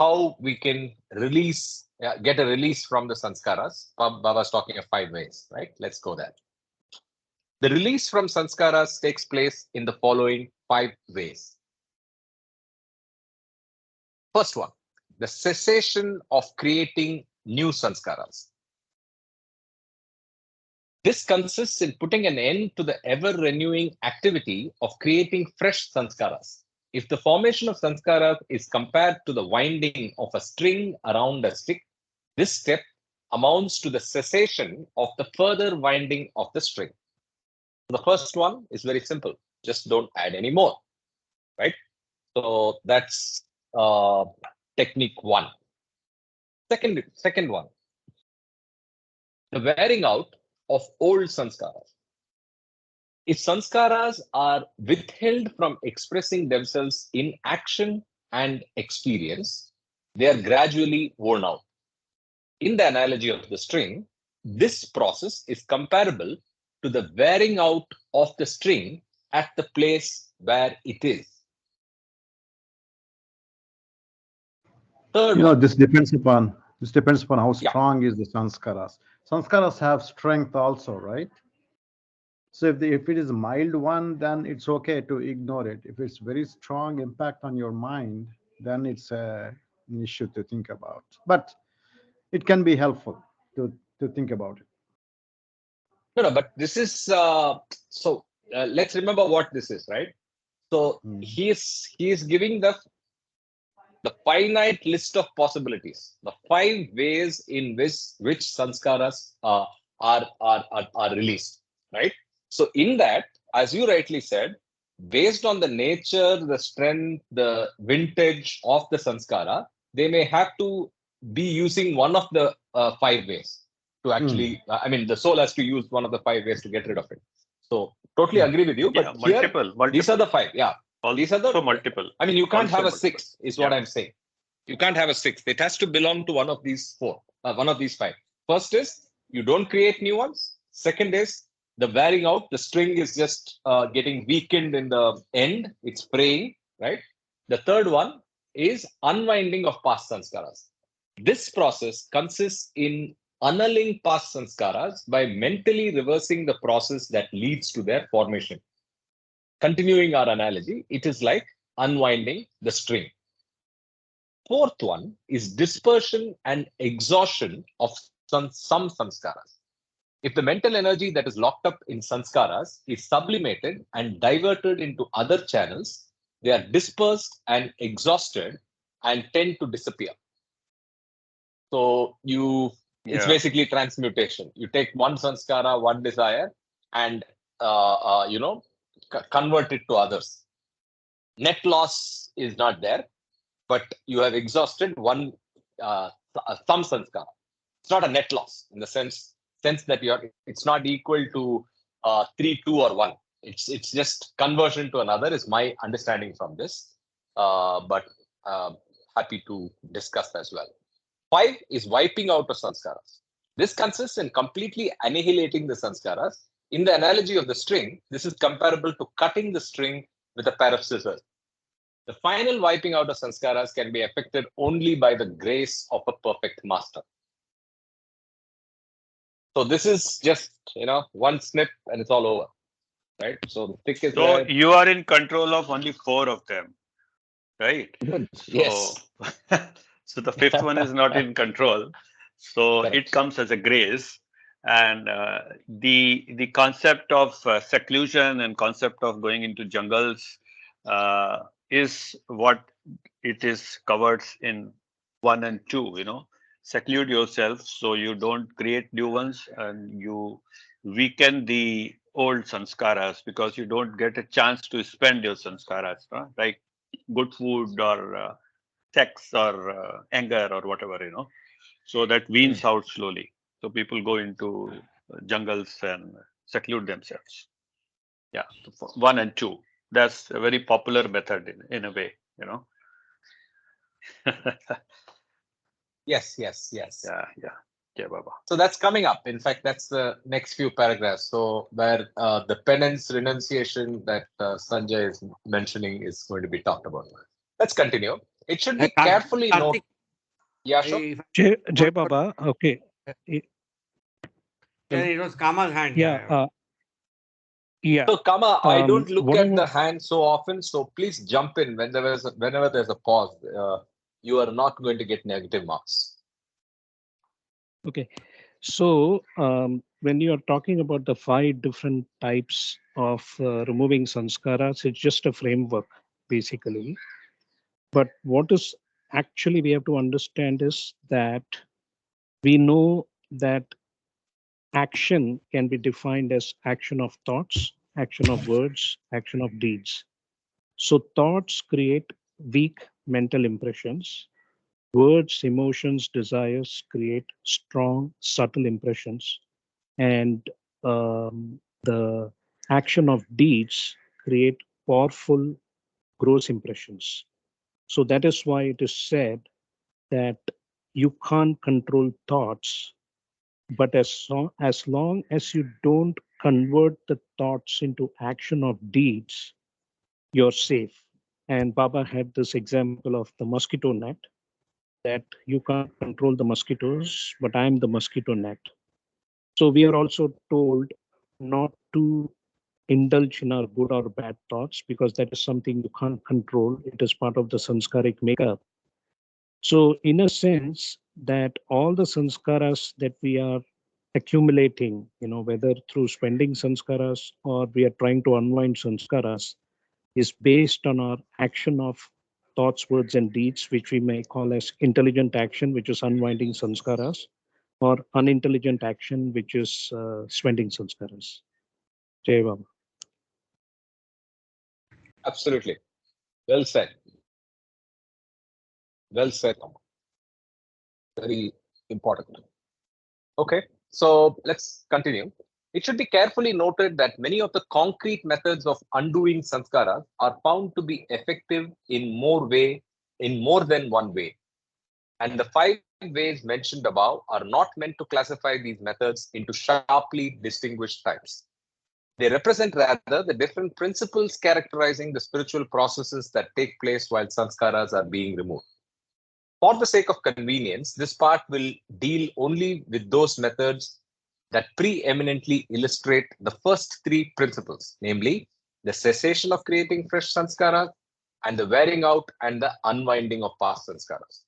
how we can release, get a release from the sanskaras. Baba's talking of 5 ways, right? Let's go there. The release from sanskaras takes place in the following 5 ways. First one, the cessation of creating new sanskaras. This consists in putting an end to the ever-renewing activity of creating fresh sanskaras. If the formation of sanskaras is compared to the winding of a string around a stick, this step amounts to the cessation of the further winding of the string. The first one is very simple. Just don't add any more, right? So that's technique 1. Second one, the wearing out of old sanskaras. If sanskaras are withheld from expressing themselves in action and experience, they are gradually worn out. In the analogy of the string, this process is comparable to the wearing out of the string at the place where it is. Third one, This depends upon how strong is the sanskaras. Sanskaras have strength also, right? So if it is a mild one, then it's okay to ignore it. If it's very strong impact on your mind, then it's an issue to think about. But it can be helpful to think about it. No, but this is let's remember what this is, right? So he is giving the finite list of possibilities, the 5 ways in which sanskaras are released, right? So in that, as you rightly said, based on the nature, the strength, the vintage of the sanskara, they may have to be using one of the 5 ways to actually, the soul has to use one of the 5 ways to get rid of it. So totally agree with you, but multiple. These are the 5. Yeah. These are the multiple. You can't have a 6 is what I'm saying. You can't have a 6. It has to belong to one of these 4, one of these 5. First is you don't create new ones. Second is the wearing out. The string is just getting weakened in the end. It's fraying, right? The third one is unwinding of past sanskaras. This process consists in annulling past sanskaras by mentally reversing the process that leads to their formation. Continuing our analogy, it is like unwinding the string. Fourth one is dispersion and exhaustion of some sanskaras. If the mental energy that is locked up in sanskaras is sublimated and diverted into other channels, they are dispersed and exhausted and tend to disappear. So it's basically transmutation. You take one sanskara, one desire, and convert it to others. Net loss is not there, but you have exhausted some sanskara. It's not a net loss in the sense that it's not equal to 3, 2, or 1. It's just conversion to another is my understanding from this, but happy to discuss as well. 5 is wiping out of sanskaras. This consists in completely annihilating the sanskaras. In the analogy of the string, this is comparable to cutting the string with a pair of scissors. The final wiping out of sanskaras can be effected only by the grace of a perfect master. So this is just, one snip and it's all over, right? So the stick is there. You are in control of only 4 of them, right? Yes. So the 5th one is not in control. So Correct. It comes as a grace. And the concept of seclusion and concept of going into jungles is what it is covered in 1 and 2, seclude yourself so you don't create new ones and you weaken the old sanskaras because you don't get a chance to spend your sanskaras, like good food or sex or anger or whatever, so that weans out slowly. So people go into jungles and seclude themselves. 1 and 2. That's a very popular method in a way, Yes. Yeah, Baba. So that's coming up. In fact, that's the next few paragraphs. So where the penance renunciation that Sanjay is mentioning is going to be talked about. Let's continue. It should be carefully noted. Yeah, sure. Jai Baba, okay. It was Kama's hand. Yeah, yeah. So, Kama, I don't look what I at the want, hand so often, so please jump in whenever there's a pause. You are not going to get negative marks. okay. So when you are talking about the 5 different types of removing sanskaras, it's just a framework, basically. But what is actually we have to understand is that we know that action can be defined as action of thoughts, action of words, action of deeds. So thoughts create weak mental impressions. Words, emotions, desires create strong, subtle impressions. And the action of deeds create powerful, gross impressions. So that is why it is said that you can't control thoughts, but as long as you don't convert the thoughts into action of deeds, you're safe. And Baba had this example of the mosquito net, that you can't control the mosquitoes, but I'm the mosquito net. So we are also told not to indulge in our good or bad thoughts, because that is something you can't control. It is part of the sanskaric makeup. So in a sense, that all the sanskaras that we are accumulating, whether through spending sanskaras or we are trying to unwind sanskaras, is based on our action of thoughts, words, and deeds, which we may call as intelligent action, which is unwinding sanskaras, or unintelligent action, which is spending sanskaras. Jai Baba. Absolutely. Well said. Well said. Very important. Okay, so let's continue. It should be carefully noted that many of the concrete methods of undoing sanskaras are found to be effective in more than one way. And the 5 ways mentioned above are not meant to classify these methods into sharply distinguished types. They represent rather the different principles characterizing the spiritual processes that take place while sanskaras are being removed. For the sake of convenience, this part will deal only with those methods that preeminently illustrate the first 3 principles, namely the cessation of creating fresh sanskaras and the wearing out and the unwinding of past sanskaras.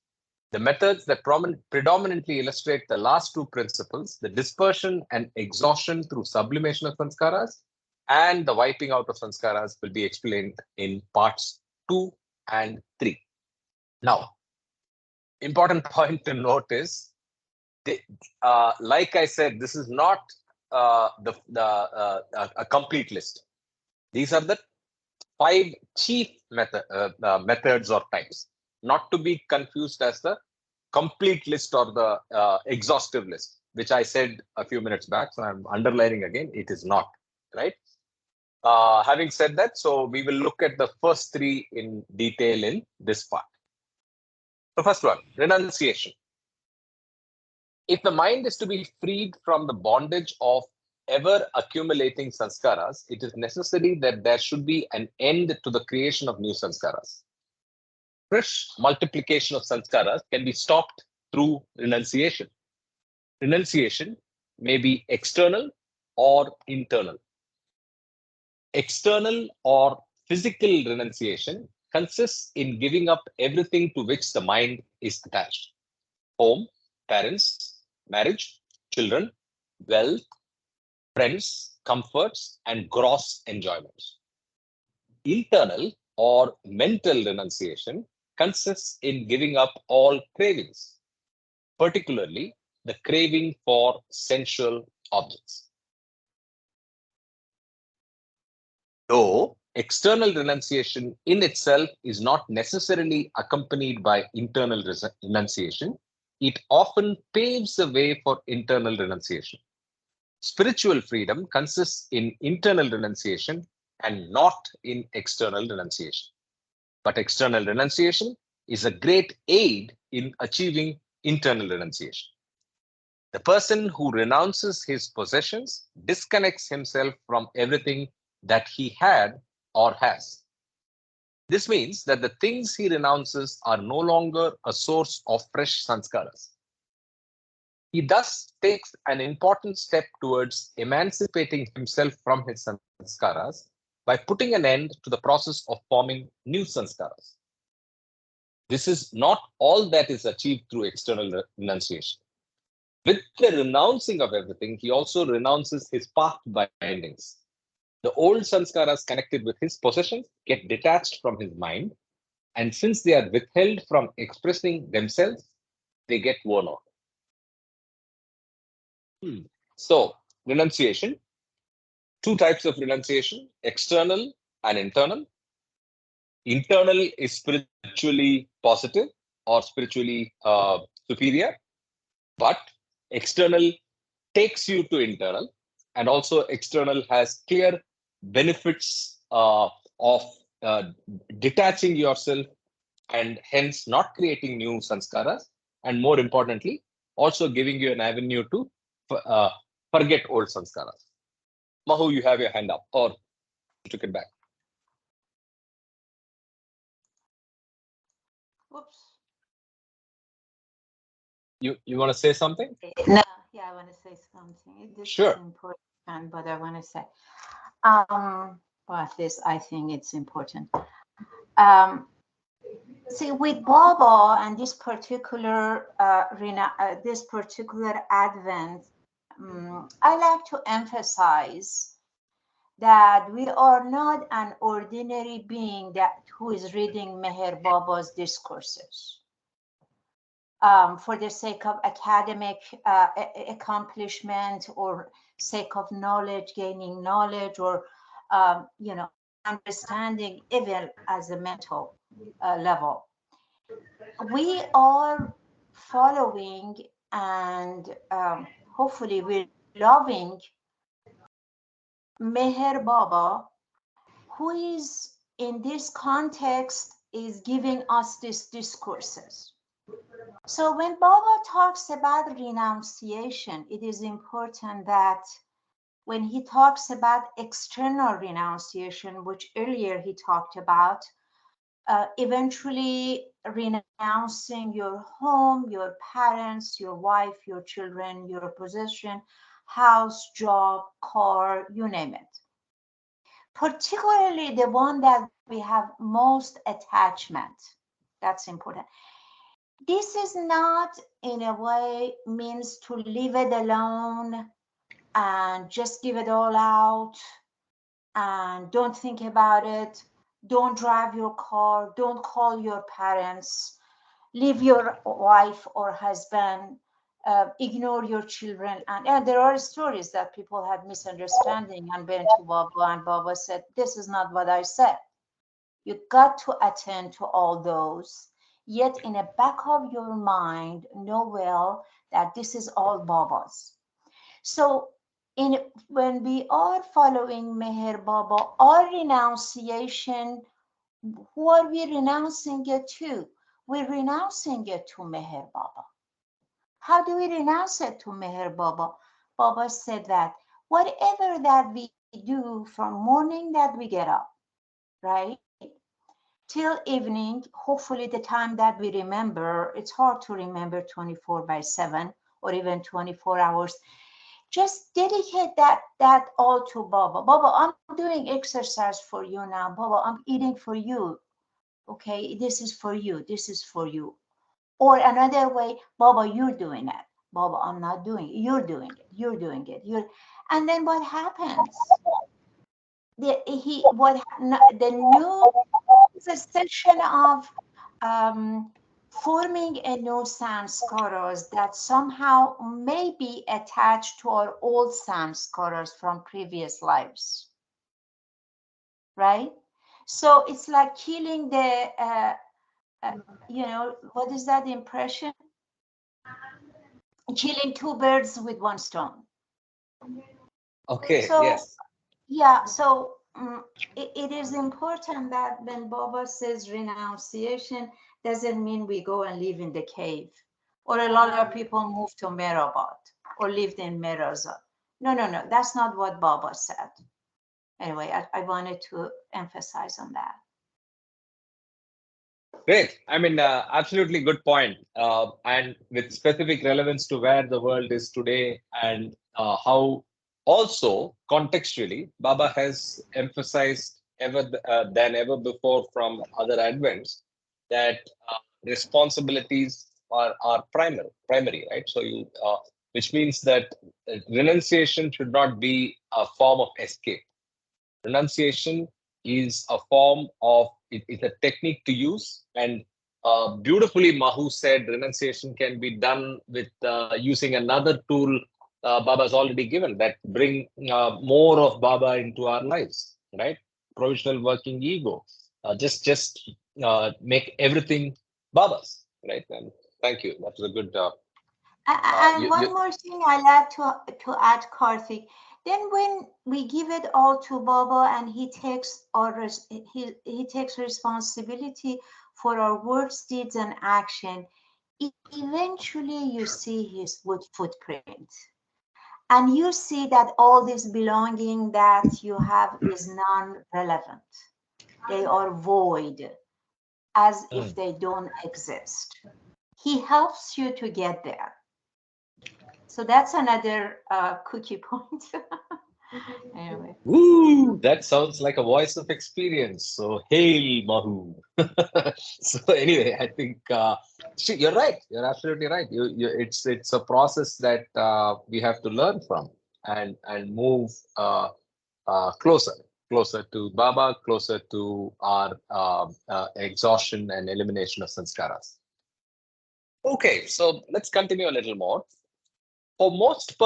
The methods that predominantly illustrate the last 2 principles, the dispersion and exhaustion through sublimation of sanskaras and the wiping out of sanskaras, will be explained in parts 2 and 3. Now, important point to note is, like I said, this is not a complete list. These are the 5 chief methods or types, not to be confused as the complete list or the exhaustive list, which I said a few minutes back. So I'm underlining again, it is not, right? Having said that, so we will look at the first 3 in detail in this part. The first one, renunciation. If the mind is to be freed from the bondage of ever accumulating sanskaras, it is necessary that there should be an end to the creation of new sanskaras. Fresh multiplication of sanskaras can be stopped through renunciation. Renunciation may be external or internal. External or physical renunciation consists in giving up everything to which the mind is attached: home, parents, marriage, children, wealth, friends, comforts, and gross enjoyments. Internal or mental renunciation consists in giving up all cravings, particularly the craving for sensual objects. Though external renunciation in itself is not necessarily accompanied by internal renunciation, it often paves the way for internal renunciation. Spiritual freedom consists in internal renunciation and not in external renunciation. But external renunciation is a great aid in achieving internal renunciation. The person who renounces his possessions disconnects himself from everything that he had or has. This means that the things he renounces are no longer a source of fresh sanskaras. He thus takes an important step towards emancipating himself from his sanskaras by putting an end to the process of forming new sanskaras. This is not all that is achieved through external renunciation. With the renouncing of everything, he also renounces his past bindings. The old sanskaras connected with his possessions get detached from his mind, and since they are withheld from expressing themselves, they get worn out. So, renunciation, two types of renunciation, external and internal. Internal is spiritually positive or spiritually superior, but external takes you to internal, and also external has clear benefits of detaching yourself and hence not creating new sanskaras, and more importantly, also giving you an avenue to forget old sanskaras. Mahu, you have your hand up, or you took it back. Whoops. You want to say something? No, yeah, I want to say something. This Sure. is important, but I want to say, well, this, I think it's important. See, with Baba and this particular Advent, I like to emphasize that we are not an ordinary being who is reading Meher Baba's discourses for the sake of academic accomplishment or sake of knowledge, gaining knowledge, or understanding even as a mental level. We are following and hopefully we're loving Meher Baba, who is in this context is giving us these discourses. So when Baba talks about renunciation, it is important that when he talks about external renunciation, which earlier he talked about, eventually renouncing your home, your parents, your wife, your children, your possession, house, job, car, you name it. Particularly the one that we have most attachment. That's important. This is not in a way means to leave it alone and just give it all out and don't think about it. Don't drive your car. Don't call your parents. Leave your wife or husband. Ignore your children. And there are stories that people had misunderstanding and went to Baba, and Baba said, "This is not what I said. You got to attend to all those. Yet in the back of your mind, know well that this is all Baba's." So when we are following Meher Baba, our renunciation, who are we renouncing it to? We're renouncing it to Meher Baba. How do we renounce it to Meher Baba? Baba said that whatever that we do from morning that we get up, right, till evening, hopefully the time that we remember, it's hard to remember 24/7 or even 24 hours. Just dedicate that all to Baba. Baba, I'm doing exercise for you now. Baba, I'm eating for you. Okay, this is for you. This is for you. Or another way, Baba, you're doing it. Baba, I'm not doing it. You're doing it. You're doing it. And then what happens? The new session of forming a new samskaras that somehow may be attached to our old samskaras from previous lives, right? So it's like killing the, what is that impression? Killing two birds with one stone. Okay, so, yes. Yeah, so it is important that when Baba says renunciation, doesn't mean we go and live in the cave, or a lot of people move to Mehrabad or lived in Miraza. No, that's not what Baba said. Anyway, I wanted to emphasize on that. Great. I mean, absolutely good point. And with specific relevance to where the world is today and how also contextually Baba has emphasized than ever before from other advents that responsibilities are primary, right? So which means that renunciation should not be a form of escape. Renunciation is a form of it's a technique to use, and beautifully Mahu said renunciation can be done with using another tool Baba's already given that bring more of Baba into our lives, right? Provisional working ego, just make everything Baba's, right? And thank you, that was a good And one more thing I like to add, Karthik. Then when we give it all to Baba and he takes he takes responsibility for our words, deeds, and action, eventually you see his footprint. And you see that all this belonging that you have is non-relevant. They are void, as if they don't exist. He helps you to get there. So that's another cookie point. Anyway. Woo! That sounds like a voice of experience. So, hail Mahu. So anyway, I think you're right. You're absolutely right. It's a process that we have to learn from and move closer to Baba, closer to our exhaustion and elimination of sanskaras. Okay, so let's continue a little more. For most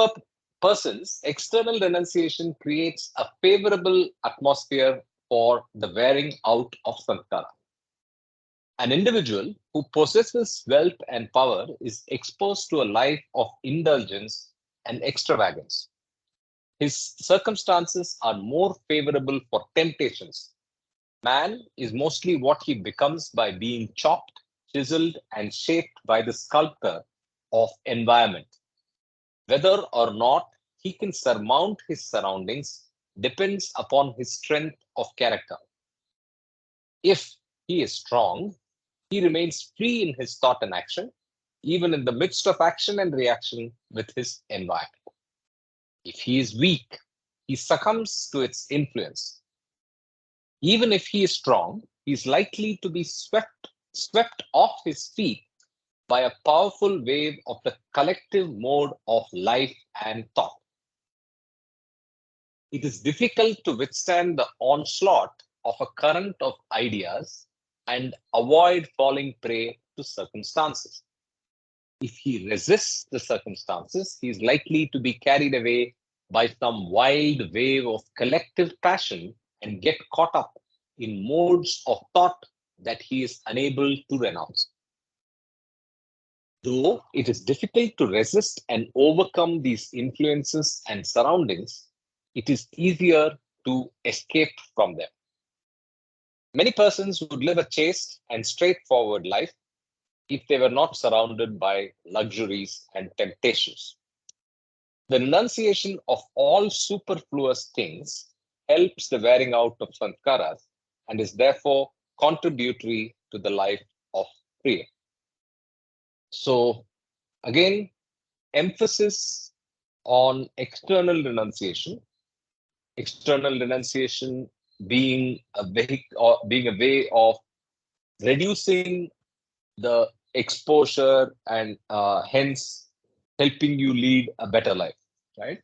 persons, external renunciation creates a favorable atmosphere for the wearing out of sanskara. An individual who possesses wealth and power is exposed to a life of indulgence and extravagance. His circumstances are more favorable for temptations. Man is mostly what he becomes by being chopped, chiseled, and shaped by the sculptor of environment. Whether or not he can surmount his surroundings depends upon his strength of character. If he is strong, he remains free in his thought and action, even in the midst of action and reaction with his environment. If he is weak, he succumbs to its influence. Even if he is strong, he is likely to be swept off his feet by a powerful wave of the collective mode of life and thought. It is difficult to withstand the onslaught of a current of ideas and avoid falling prey to circumstances. If he resists the circumstances, he is likely to be carried away by some wild wave of collective passion and get caught up in modes of thought that he is unable to renounce. Though it is difficult to resist and overcome these influences and surroundings, it is easier to escape from them. Many persons would live a chaste and straightforward life if they were not surrounded by luxuries and temptations. The renunciation of all superfluous things helps the wearing out of sanskaras and is therefore contributory to the life of freedom. So again, emphasis on external renunciation being a way of reducing the exposure and hence helping you lead a better life, right?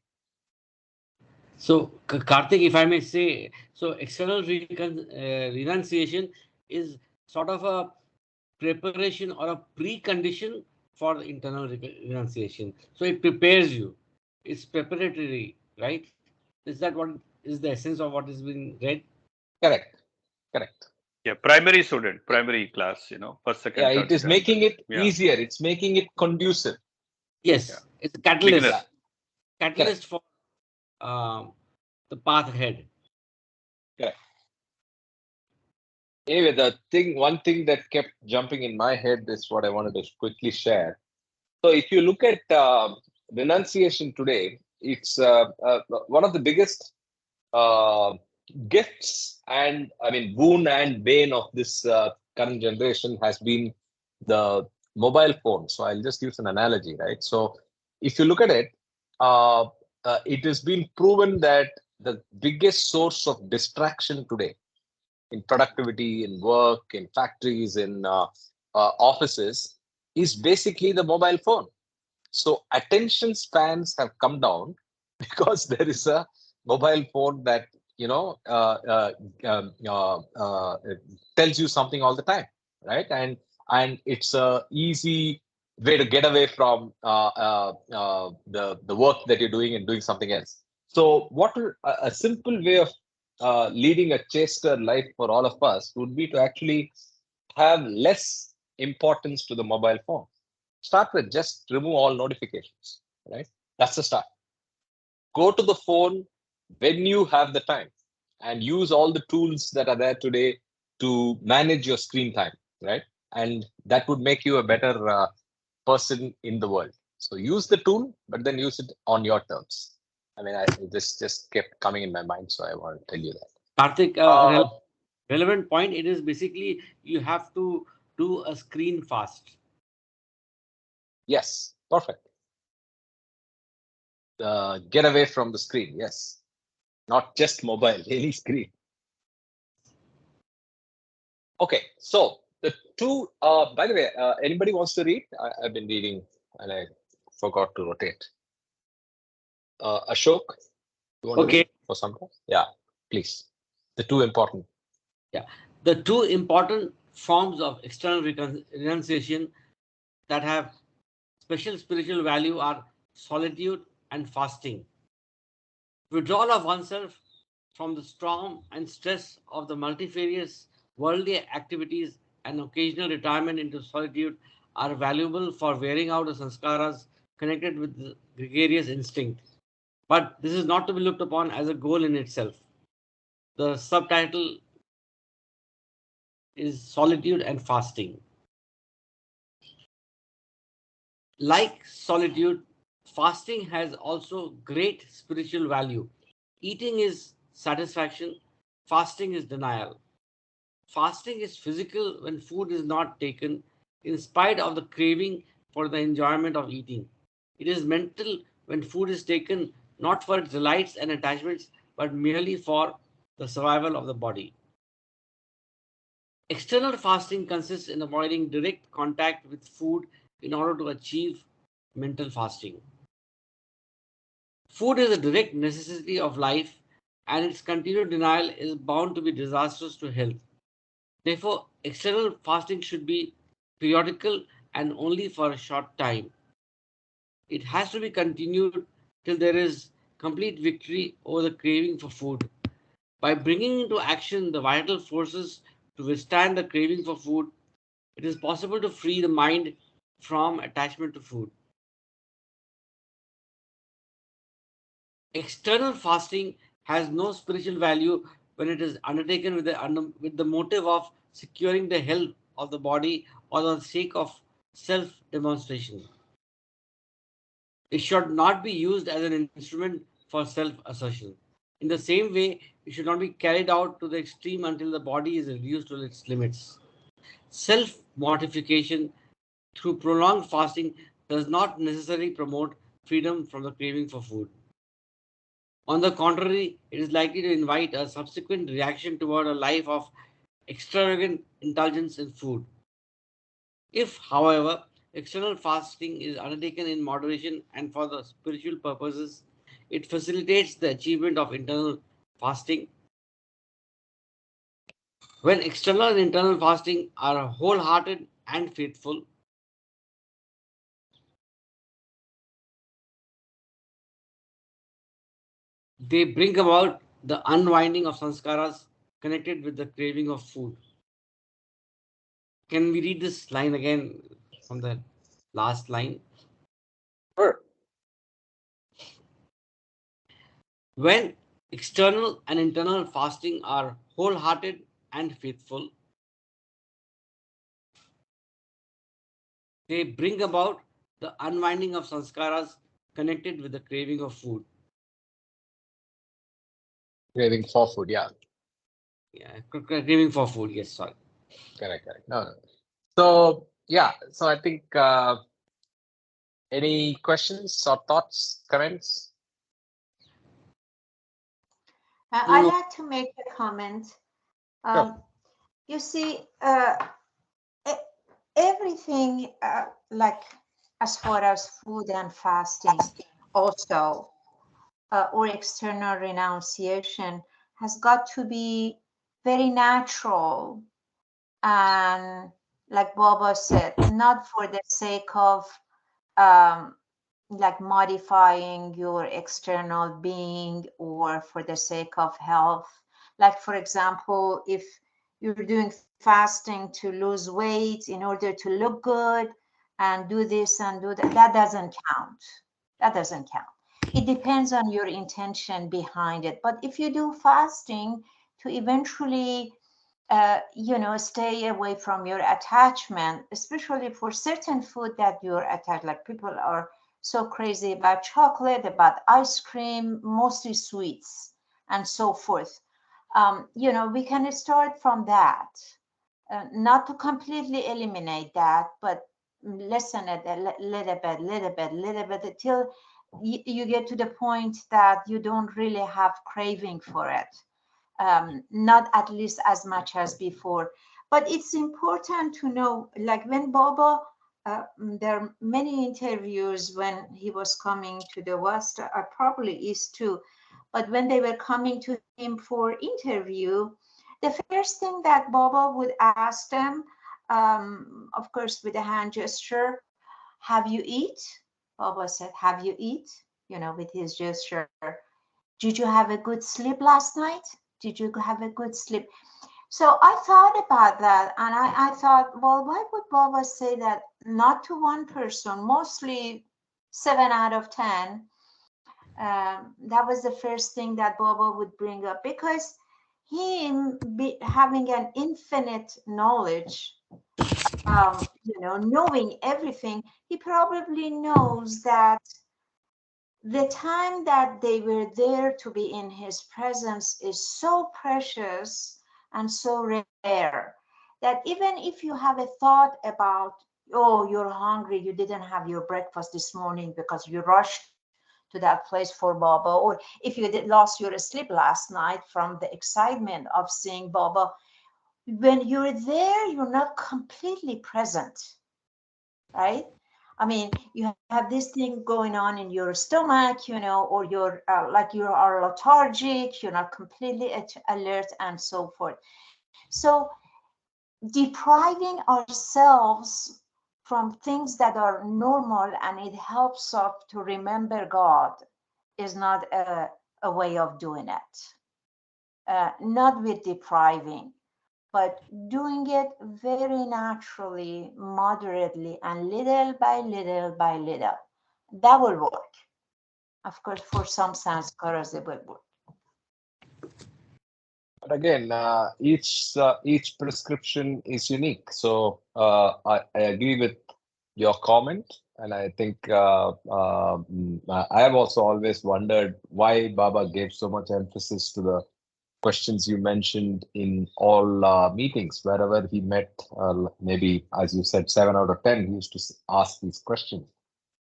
So, Karthik, if I may say, so external renunciation is sort of a preparation or a precondition for the internal renunciation. So it prepares you. It's preparatory, right? Is that what is the essence of what is being read? Correct. Yeah, primary student, primary class, first, second, Yeah, third it is standard. making it easier. It's making it conducive. Yes, Yeah. it's a catalyst. Beginner. Catalyst for the path ahead. Correct. Anyway, one thing that kept jumping in my head is what I wanted to quickly share. So if you look at renunciation today, it's one of the biggest gifts and boon and bane of this current generation has been the mobile phone. So I'll just use an analogy, right? So if you look at it, it has been proven that the biggest source of distraction today in productivity, in work, in factories, in offices is basically the mobile phone. So attention spans have come down because there is a mobile phone that tells you something all the time, right? And it's a easy way to get away from the work that you're doing and doing something else. So a simple way of leading a chaster life for all of us would be to actually have less importance to the mobile phone. Start with just remove all notifications, right? That's the start. Go to the phone when you have the time and use all the tools that are there today to manage your screen time, right? And that would make you a better person in the world. So use the tool, but then use it on your terms. I mean, this just kept coming in my mind, so I want to tell you that. Karthik, relevant point. It is basically you have to do a screen fast. Yes, perfect. Get away from the screen. Yes, not just mobile, any screen. Okay, so the two. By the way, anybody wants to read? I've been reading and I forgot to rotate. Ashok, you want to read for some time? Yeah, please. The two important. Yeah, the two important forms of external renunciation that have special spiritual value are solitude and fasting. Withdrawal of oneself from the storm and stress of the multifarious worldly activities and occasional retirement into solitude are valuable for wearing out the sanskaras connected with the gregarious instinct. But this is not to be looked upon as a goal in itself. The subtitle is solitude and fasting. Like solitude, fasting has also great spiritual value. Eating is satisfaction, fasting is denial. Fasting is physical when food is not taken, in spite of the craving for the enjoyment of eating. It is mental when food is taken, not for its delights and attachments, but merely for the survival of the body. External fasting consists in avoiding direct contact with food in order to achieve mental fasting. Food is a direct necessity of life, and its continued denial is bound to be disastrous to health. Therefore, external fasting should be periodical and only for a short time. It has to be continued till there is complete victory over the craving for food. By bringing into action the vital forces to withstand the craving for food, it is possible to free the mind from attachment to food. External fasting has no spiritual value when it is undertaken with the motive of securing the health of the body or the sake of self-demonstration. It should not be used as an instrument for self-assertion. In the same way, it should not be carried out to the extreme until the body is reduced to its limits. Self-mortification through prolonged fasting does not necessarily promote freedom from the craving for food. On the contrary, it is likely to invite a subsequent reaction toward a life of extravagant indulgence in food. If, however, external fasting is undertaken in moderation and for the spiritual purposes, it facilitates the achievement of internal fasting. When external and internal fasting are wholehearted and faithful, they bring about the unwinding of sanskaras connected with the craving of food. Can we read this line again from the last line? Sure. When external and internal fasting are wholehearted and faithful, they bring about the unwinding of sanskaras connected with the craving of food. Craving for food, yeah. Yeah, craving for food, yes, sorry. Correct. No. So yeah, so I think any questions or thoughts, comments? I'd like to make a comment. You see, everything like as far as food and fasting also, or external renunciation has got to be very natural and, like Baba said, not for the sake of like modifying your external being or for the sake of health. Like, for example, if you're doing fasting to lose weight in order to look good and do this and do that, that doesn't count. That doesn't count. It depends on your intention behind it. But if you do fasting to eventually stay away from your attachment, especially for certain food that you're attached, like people are so crazy about chocolate, about ice cream, mostly sweets, and so forth. We can start from that, not to completely eliminate that, but lessen it a little bit, until you get to the point that you don't really have craving for it. Not at least as much as before. But it's important to know, like when Baba, there are many interviews when he was coming to the West, probably East too, but when they were coming to him for interview, the first thing that Baba would ask them, of course, with a hand gesture, have you eat? Baba said, have you eat? With his gesture. Did you have a good sleep last night? Did you have a good sleep? So I thought about that, and I thought, well, why would Baba say that not to one person, mostly 7 out of 10? That was the first thing that Baba would bring up, because him having an infinite knowledge, knowing everything, he probably knows that the time that they were there to be in his presence is so precious and so rare that even if you have a thought about, oh, you're hungry, you didn't have your breakfast this morning because you rushed to that place for Baba, or if you lost your sleep last night from the excitement of seeing Baba, when you're there, you're not completely present, right? I mean, you have this thing going on in your stomach, or you're like you are lethargic, you're not completely alert, and so forth. So depriving ourselves from things that are normal and it helps us to remember God is not a way of doing it. Not with depriving, but doing it very naturally, moderately, and little by little by little. That will work. Of course, for some sanskaras, it will work. But again, each prescription is unique. So I agree with your comment, and I think I have also always wondered why Baba gave so much emphasis to the questions you mentioned in all meetings. Wherever he met, maybe as you said, 7 out of 10, he used to ask these questions,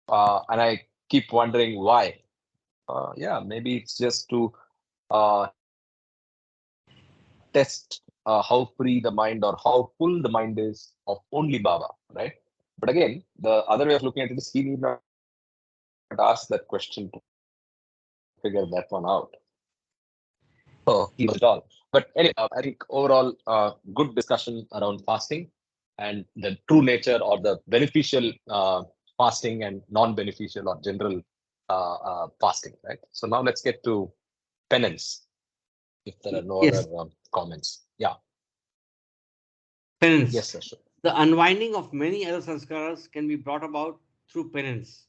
and I keep wondering why. Yeah, maybe it's just to test how free the mind or how full the mind is of only Baba, right? But again, the other way of looking at it is he need not ask that question to figure that one out. So he knows it all. But anyway, I think overall, good discussion around fasting and the true nature or the beneficial fasting and non-beneficial or general fasting, right? So now let's get to penance, if there are no Yes. other comments. Yeah. Penance. Yes, sir. Sure. The unwinding of many other sanskaras can be brought about through penance.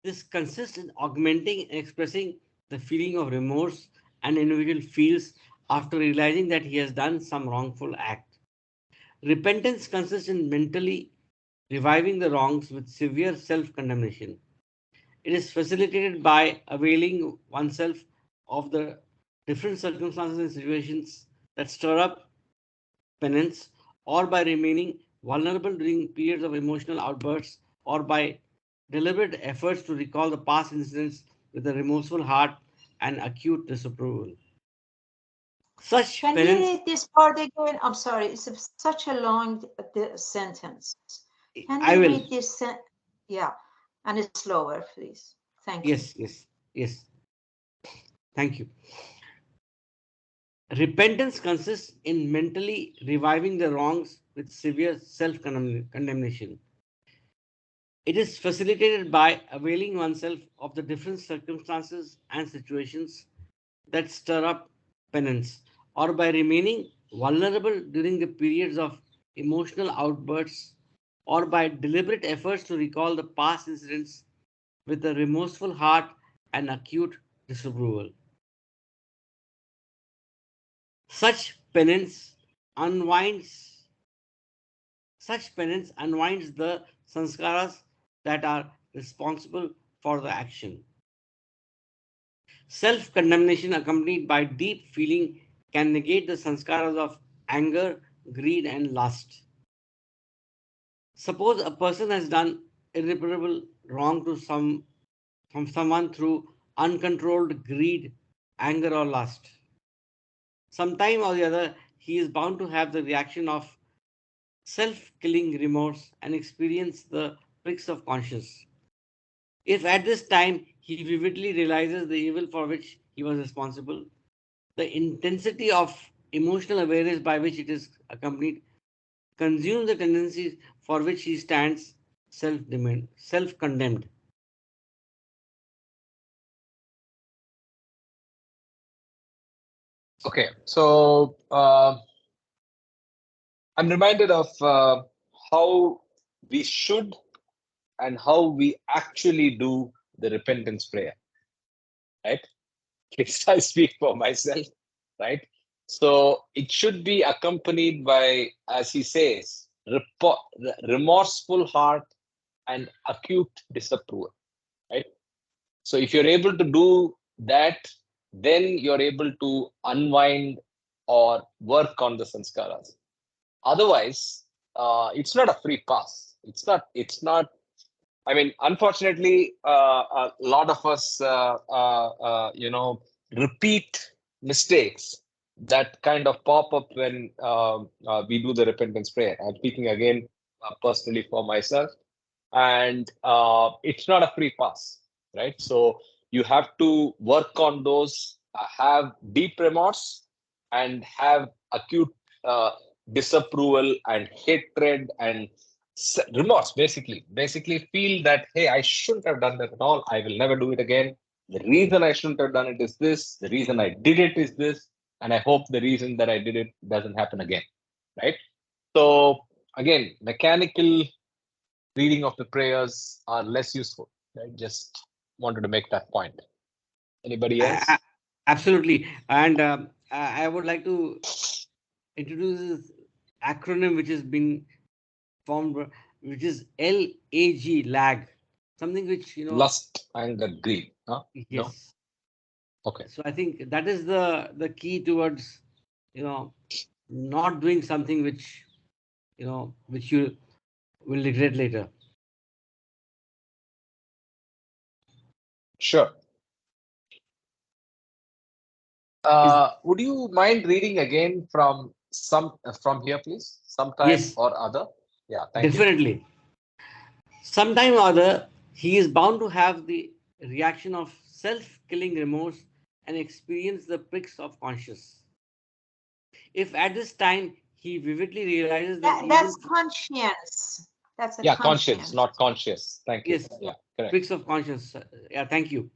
This consists in augmenting and expressing the feeling of remorse an individual feels after realizing that he has done some wrongful act. Repentance consists in mentally reviving the wrongs with severe self-condemnation. It is facilitated by availing oneself of the different circumstances and situations that stir up penance or by remaining vulnerable during periods of emotional outbursts, or by deliberate efforts to recall the past incidents with a remorseful heart and acute disapproval. Such Can you penance. read this part again? I'm sorry, it's such a long sentence. Can I you will. read this? Yeah, and it's slower, please. Thank you. Yes. Thank you. Repentance consists in mentally reviving the wrongs with severe self-condemnation. It is facilitated by availing oneself of the different circumstances and situations that stir up penance, or by remaining vulnerable during the periods of emotional outbursts, or by deliberate efforts to recall the past incidents with a remorseful heart and acute disapproval. Such penance unwinds the sanskaras that are responsible for the action. Self-condemnation accompanied by deep feeling can negate the sanskaras of anger, greed, and lust. Suppose a person has done irreparable wrong to someone through uncontrolled greed, anger, or lust. Sometime or the other, he is bound to have the reaction of self-killing remorse and experience the pricks of conscience. If at this time he vividly realizes the evil for which he was responsible, the intensity of emotional awareness by which it is accompanied consumes the tendencies for which he stands self-condemned. Okay, so I'm reminded of how we should and how we actually do the repentance prayer, right? At least I speak for myself, right? So it should be accompanied by, as he says, remorseful heart and acute disapproval, right? So if you're able to do that, then you're able to unwind or work on the sanskaras. Otherwise, it's not a free pass. It's not. I mean, unfortunately, a lot of us, repeat mistakes that kind of pop up when we do the repentance prayer. I'm speaking again personally for myself, and it's not a free pass, right? So you have to work on those, have deep remorse, and have acute disapproval and hatred and remorse. Basically feel that, hey, I shouldn't have done that at all. I will never do it again. The reason I shouldn't have done it is this. The reason I did it is this, and I hope the reason that I did it doesn't happen again, right? So again, mechanical reading of the prayers are less useful, right? Just wanted to make that point. Anybody else? Absolutely. And I would like to introduce this acronym which has been formed, which is LAG, lag. Something which, Lust, anger, greed. Huh? yes. No? Okay. So I think that is the key towards, not doing something which, which you will regret later. Sure. Would you mind reading again from here, please? Sometime Yes. or other. Yeah, thank you. Definitely. Sometime or other, he is bound to have the reaction of self-killing remorse and experience the pricks of conscience. If at this time he vividly realizes the That's conscience. That's a conscience, not conscious. Thank you. Yes, Yeah, correct. pricks of conscience. Yeah, thank you.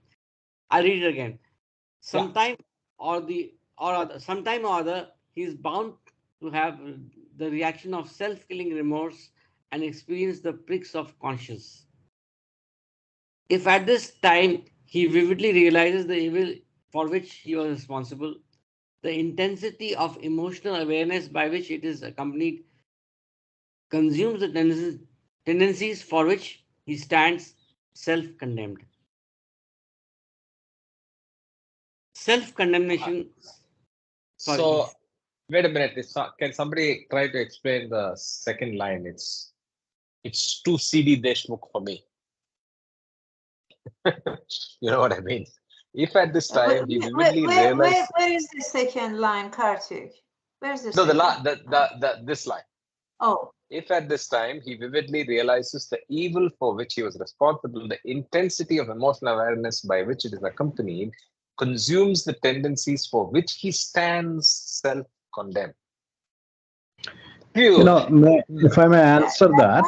I'll read it again. Sometime or other, he is bound to have the reaction of self-killing remorse and experience the pricks of conscience. If at this time he vividly realizes the evil for which he was responsible, the intensity of emotional awareness by which it is accompanied consumes the tendencies for which he stands self-condemned. Self-condemnation. So Wait a minute. It's not, can somebody try to explain the second line? It's too CD Deshmukh for me. You know what I mean? If at this time he vividly realized. Where is the second line, Karthik? Where's the No, second? this line. Oh. If at this time he vividly realizes the evil for which he was responsible, the intensity of emotional awareness by which it is accompanied consumes the tendencies for which he stands self-condemned. You know, if I may answer that,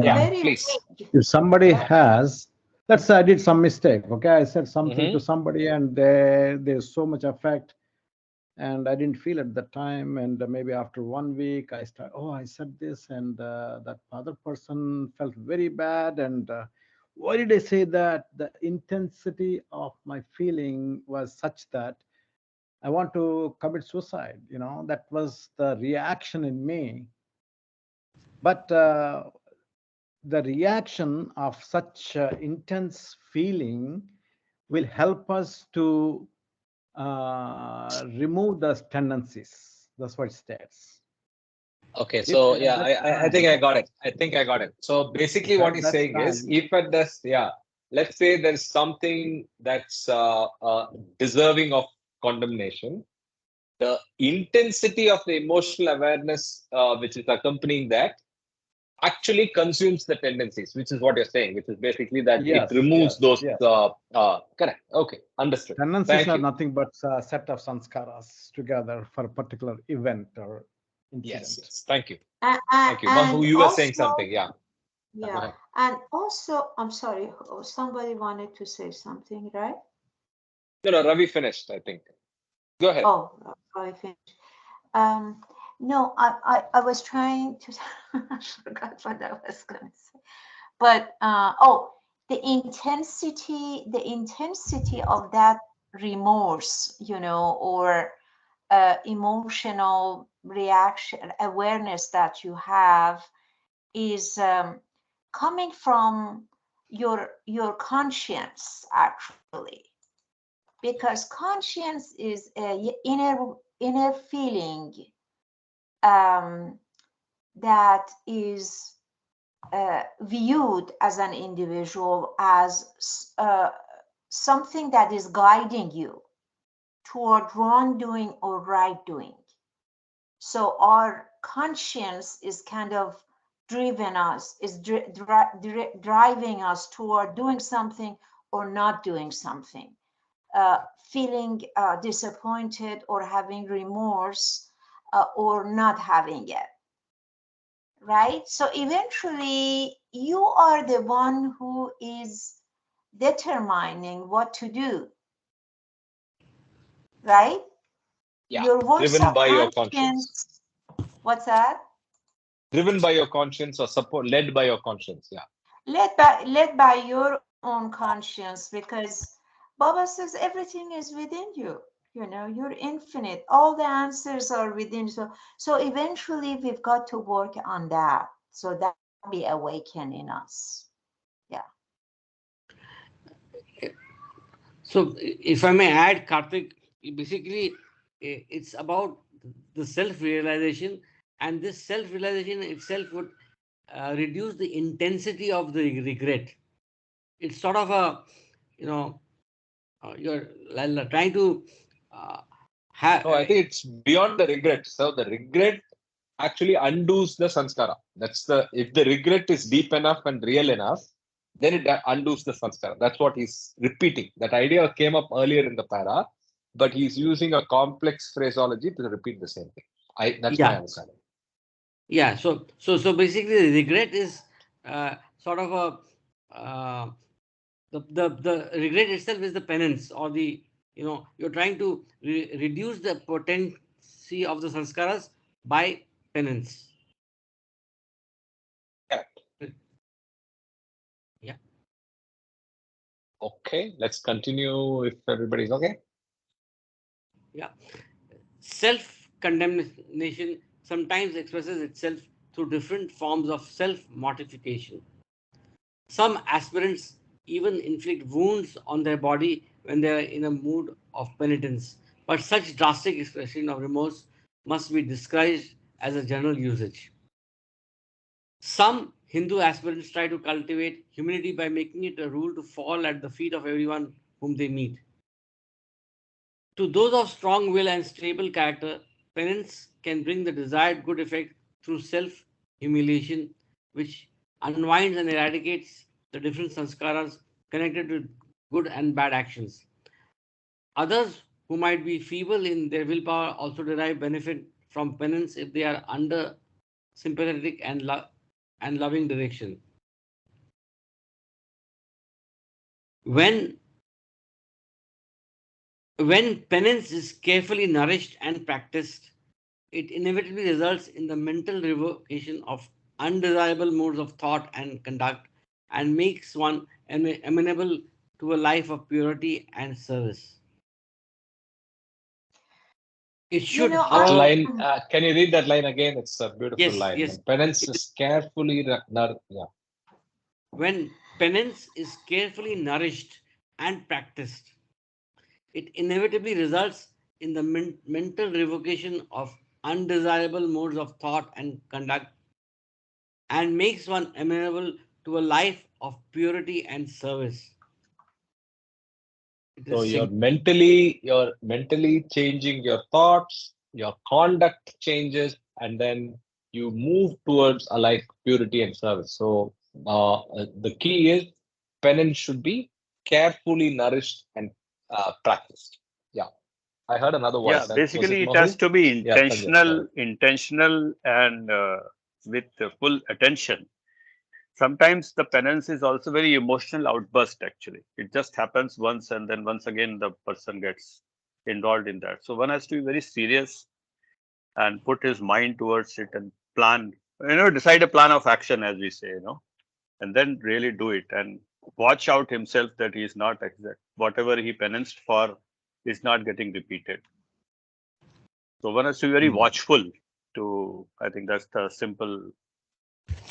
Yeah, please. if somebody has, let's say I did some mistake, okay, I said something to somebody and there's so much effect and I didn't feel at the time, and maybe after 1 week I start, oh, I said this, and that other person felt very bad, and why did I say that? The intensity of my feeling was such that I want to commit suicide. You know, that was the reaction in me. But the reaction of such intense feeling will help us to remove those tendencies. That's what it states. Okay, so yeah, I think I got it. So basically what he's saying is, if at this, let's say there's something that's deserving of condemnation, the intensity of the emotional awareness which is accompanying that actually consumes the tendencies, which is what you're saying, which is basically that it removes those. Correct. Okay, understood. Tendencies are nothing but a set of sanskaras together for a particular event or incident. Yes. Thank you. Thank you. Mahu, you were saying something, Yeah. And also, I'm sorry, somebody wanted to say something, right? No, Ravi finished, I think. Go ahead. Oh, Ravi finished. No, I was trying to, I forgot what I was going to say. But, the intensity of that remorse, or emotional reaction, awareness that you have is coming from your conscience, actually, because conscience is a inner feeling that is viewed as an individual as something that is guiding you toward wrongdoing or right doing. So our conscience is kind of driving us toward doing something or not doing something, feeling disappointed or having remorse or not having it. Right? So eventually you are the one who is determining what to do. Right? Yeah. Your voice driven of by your conscience. What's that? Driven by your conscience or led by your conscience. Yeah. Led by your own conscience, because Baba says everything is within you. You're infinite. All the answers are within. So eventually we've got to work on that. So that will be awakened in us. Yeah. So if I may add, Karthik, basically it's about the self-realization, and this self-realization itself would reduce the intensity of the regret. It's sort of a, you're trying to have. No, I think it's beyond the regret. So the regret actually undoes the sanskara. If the regret is deep enough and real enough, then it undoes the sanskara. That's what he's repeating. That idea came up earlier in the para, but he's using a complex phraseology to repeat the same thing. That's my understanding. Yeah. So basically, the regret is sort of a the regret itself is the penance, or the you're trying to reduce the potency of the sanskaras by penance. Yeah. Okay, let's continue if everybody's okay. Yeah. Self-condemnation sometimes expresses itself through different forms of self-mortification. Some aspirants even inflict wounds on their body when they are in a mood of penitence, but such drastic expression of remorse must be discouraged as a general usage. Some Hindu aspirants try to cultivate humility by making it a rule to fall at the feet of everyone whom they meet. To those of strong will and stable character, penance can bring the desired good effect through self-humiliation, which unwinds and eradicates the different sanskaras connected to good and bad actions. Others who might be feeble in their willpower also derive benefit from penance if they are under sympathetic and loving direction. When penance is carefully nourished and practiced, it inevitably results in the mental revocation of undesirable modes of thought and conduct and makes one amenable to a life of purity and service. It should, know, That however, line, can you read that line again? It's a beautiful Yes, line. yes. When penance is carefully, when penance is carefully nourished and practiced, it inevitably results in the mental revocation of undesirable modes of thought and conduct and makes one amenable to a life of purity and service. So you're mentally changing your thoughts, your conduct changes, and then you move towards a life of purity and service. So the key is penance should be carefully nourished and practiced. Yeah, I heard another Yeah, voice. Was basically it it has Mohi? to be Yeah, Sanjay, sorry. intentional and with full attention. Sometimes the penance is also very emotional outburst actually. It just happens once and then once again the person gets involved in that. So one has to be very serious and put his mind towards it and plan, decide a plan of action as we say, and then really do it and watch out himself that he is not exact. Whatever he penanced for is not getting repeated. So one has to be very watchful to, I think that's the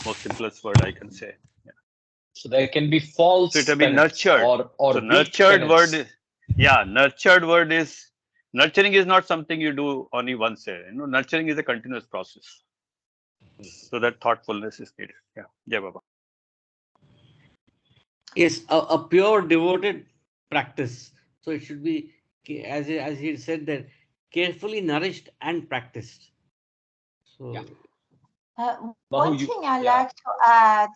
most simplest word I can say. Yeah. So there can be false So it can be penance nurtured. or So weak penance. nurtured word is, nurturing is not something you do only once. Nurturing is a continuous process. So that thoughtfulness is needed. Yeah. Yeah, Baba. Yes, a pure devoted practice. So it should be, as he said, that carefully nourished and practiced. So Yeah. One thing I like to add,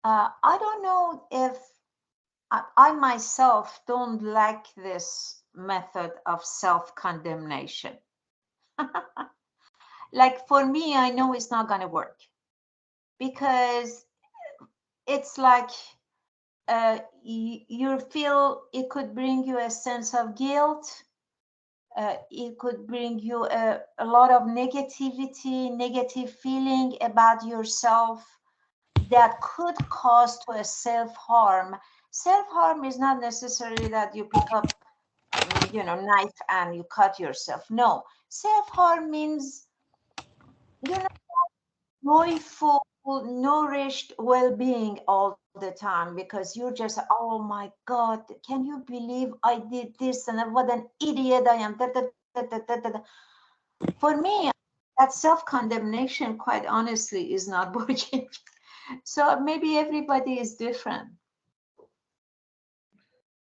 I don't know if I myself don't like this method of self-condemnation. Like for me, I know it's not going to work because it's like you feel it could bring you a sense of guilt. It could bring you a lot of negative feeling about yourself that could cause to a self-harm. Self-harm is not necessarily that you pick up, knife and you cut yourself. No, self-harm means you're not joyful, nourished well-being all the time because you're just, oh my God, can you believe I did this and what an idiot I am. For me, that self-condemnation, quite honestly, is not working. So maybe everybody is different.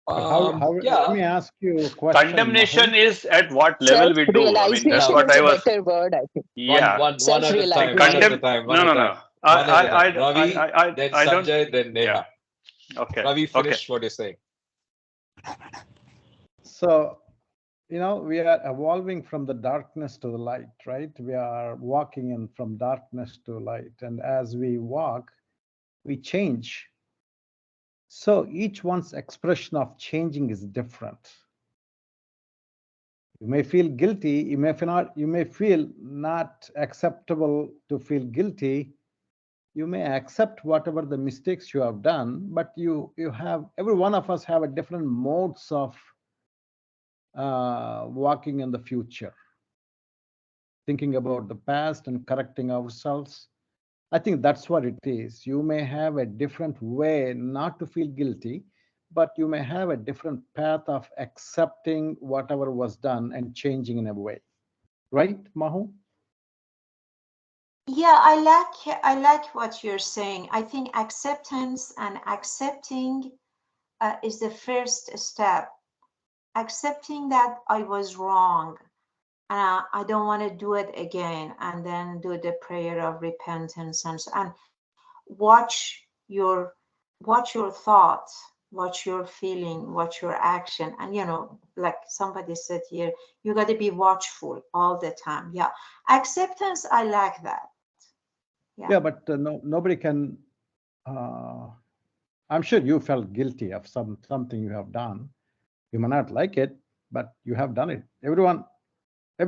Let me ask you a question, Condemnation Mohi. is at what level we do. I mean, that's Self-realization what is I a was. better word, I think. Yeah. One at a time. Self-realization. No, no, no. One at a time. Ravi, then I don't. Sanjay, then Neha. Yeah. Okay. Ravi, Okay. finish what you're saying. So, we are evolving from the darkness to the light, right? We are walking in from darkness to light. And as we walk, we change. So each one's expression of changing is different. You may feel guilty, you may feel not acceptable to feel guilty. You may accept whatever the mistakes you have done, but every one of us have a different modes of walking in the future, thinking about the past and correcting ourselves. I think that's what it is. You may have a different way not to feel guilty, but you may have a different path of accepting whatever was done and changing in a way. Right, Mahu? Yeah, I like what you're saying. I think acceptance and accepting is the first step. Accepting that I was wrong, I don't want to do it again, and then do the prayer of repentance and watch your thoughts, watch your feeling, watch your action, and like somebody said here, you got to be watchful all the time. Yeah, acceptance, I like that. Yeah, but nobody can. I'm sure you felt guilty of something you have done. You may not like it, but you have done it. Every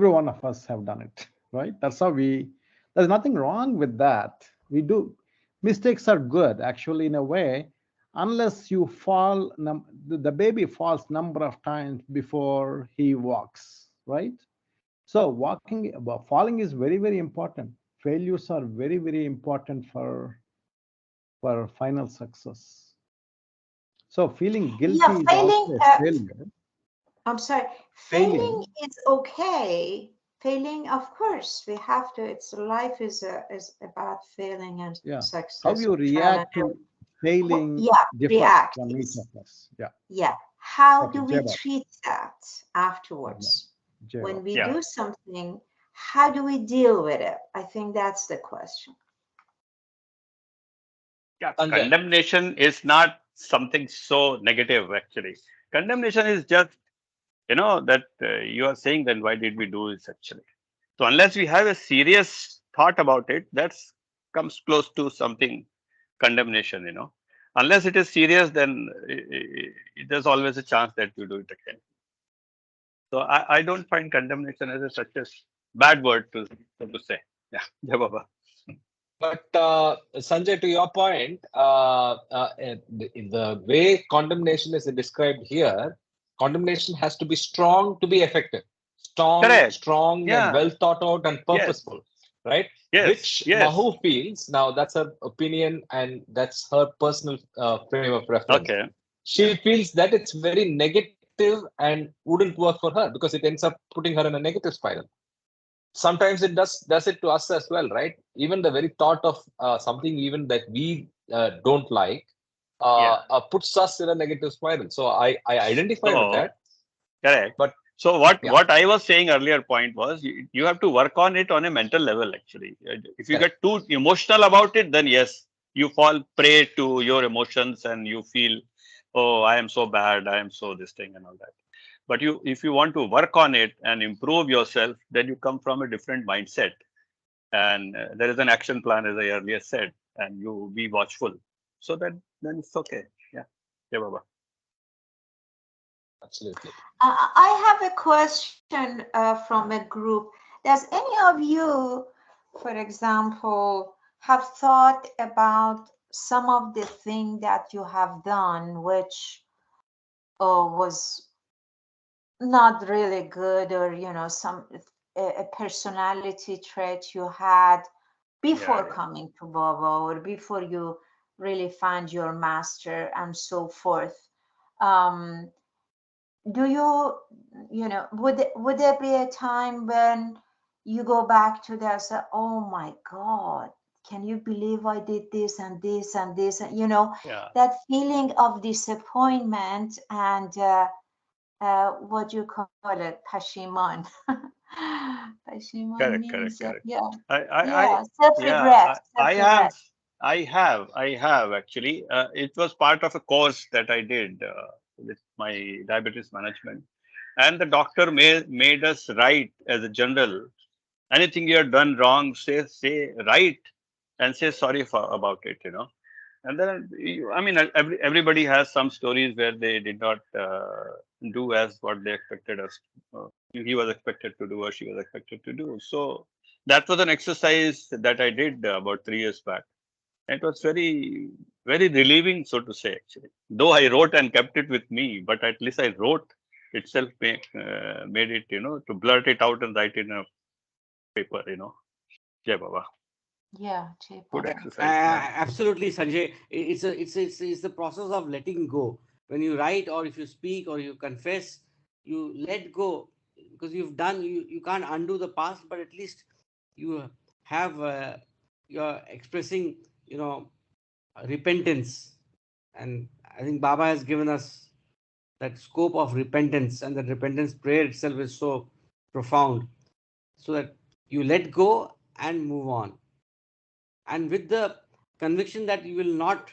one of us have done it, right? That's how there's nothing wrong with that. We do. Mistakes are good, actually, in a way, unless you fall, the baby falls number of times before he walks, right? So falling is very, very important. Failures are very, very important for final success. So feeling guilty Yeah, is failing. also a failure. I'm sorry. Failing is okay. Failing, of course, we have to. It's life is about failing and Yeah. success. How you react to failing differs react. from each of us. Yeah. Yeah. How Okay, do we Jeba. treat that afterwards? Jeba. When we Yeah. do something, how do we deal with it? I think that's the question. Yeah, condemnation is not something so negative, actually. Condemnation is just, that you are saying, then why did we do this, actually? So unless we have a serious thought about it, that comes close to something condemnation, Unless it is serious, then there's always a chance that you do it again. So I don't find condemnation as such a bad word to say. Yeah, yeah, Baba. But Sanjay, to your point, the way condemnation is described here, condemnation has to be strong to be effective. Correct. Strong Yeah. and well thought out and purposeful, right? Yes. Which Mahu feels, now that's her opinion and that's her personal frame of reference. Okay. She feels that it's very negative and wouldn't work for her because it ends up putting her in a negative spiral. Sometimes it does it to us as well, right? Even the very thought of something even that we don't like puts us in a negative spiral. So I identify with that. Correct. But so what I was saying earlier point was you have to work on it on a mental level, actually. If you get too emotional about it, then yes, you fall prey to your emotions and you feel, oh, I am so bad, I am so this thing and all that. But if you want to work on it and improve yourself, then you come from a different mindset. And there is an action plan, as I earlier said, and you be watchful. So then it's okay. Yeah. Yeah, Baba. Absolutely. I have a question from a group. Does any of you, for example, have thought about some of the things that you have done which was not really good, or some a personality trait you had before coming to Baba, or before you really found your master and so forth? Do would there be a time when you go back to that and say, oh my God, can you believe I did this and this and this? And that feeling of disappointment and what do you call it? Pashiman. Pashiman means Correct. Self-regret. I have actually. It was part of a course that I did with my diabetes management, and the doctor made us write as a general anything you have done wrong. Say right and say sorry about it. And then everybody has some stories where they did not do as what they expected us. He was expected to do or she was expected to do. So that was an exercise that I did about 3 years back. It was very, very relieving, so to say, actually. Though I wrote and kept it with me, but at least I wrote itself made it, to blurt it out and write it in a paper, Jai Baba. Yeah, Good exercise. Absolutely, Sanjay. It's the process of letting go. When you write or if you speak or you confess, you let go. because you've done, you can't undo the past, but at least you have, you're expressing, repentance. And I think Baba has given us that scope of repentance, and that repentance prayer itself is so profound, so that you let go and move on, and with the conviction that you will not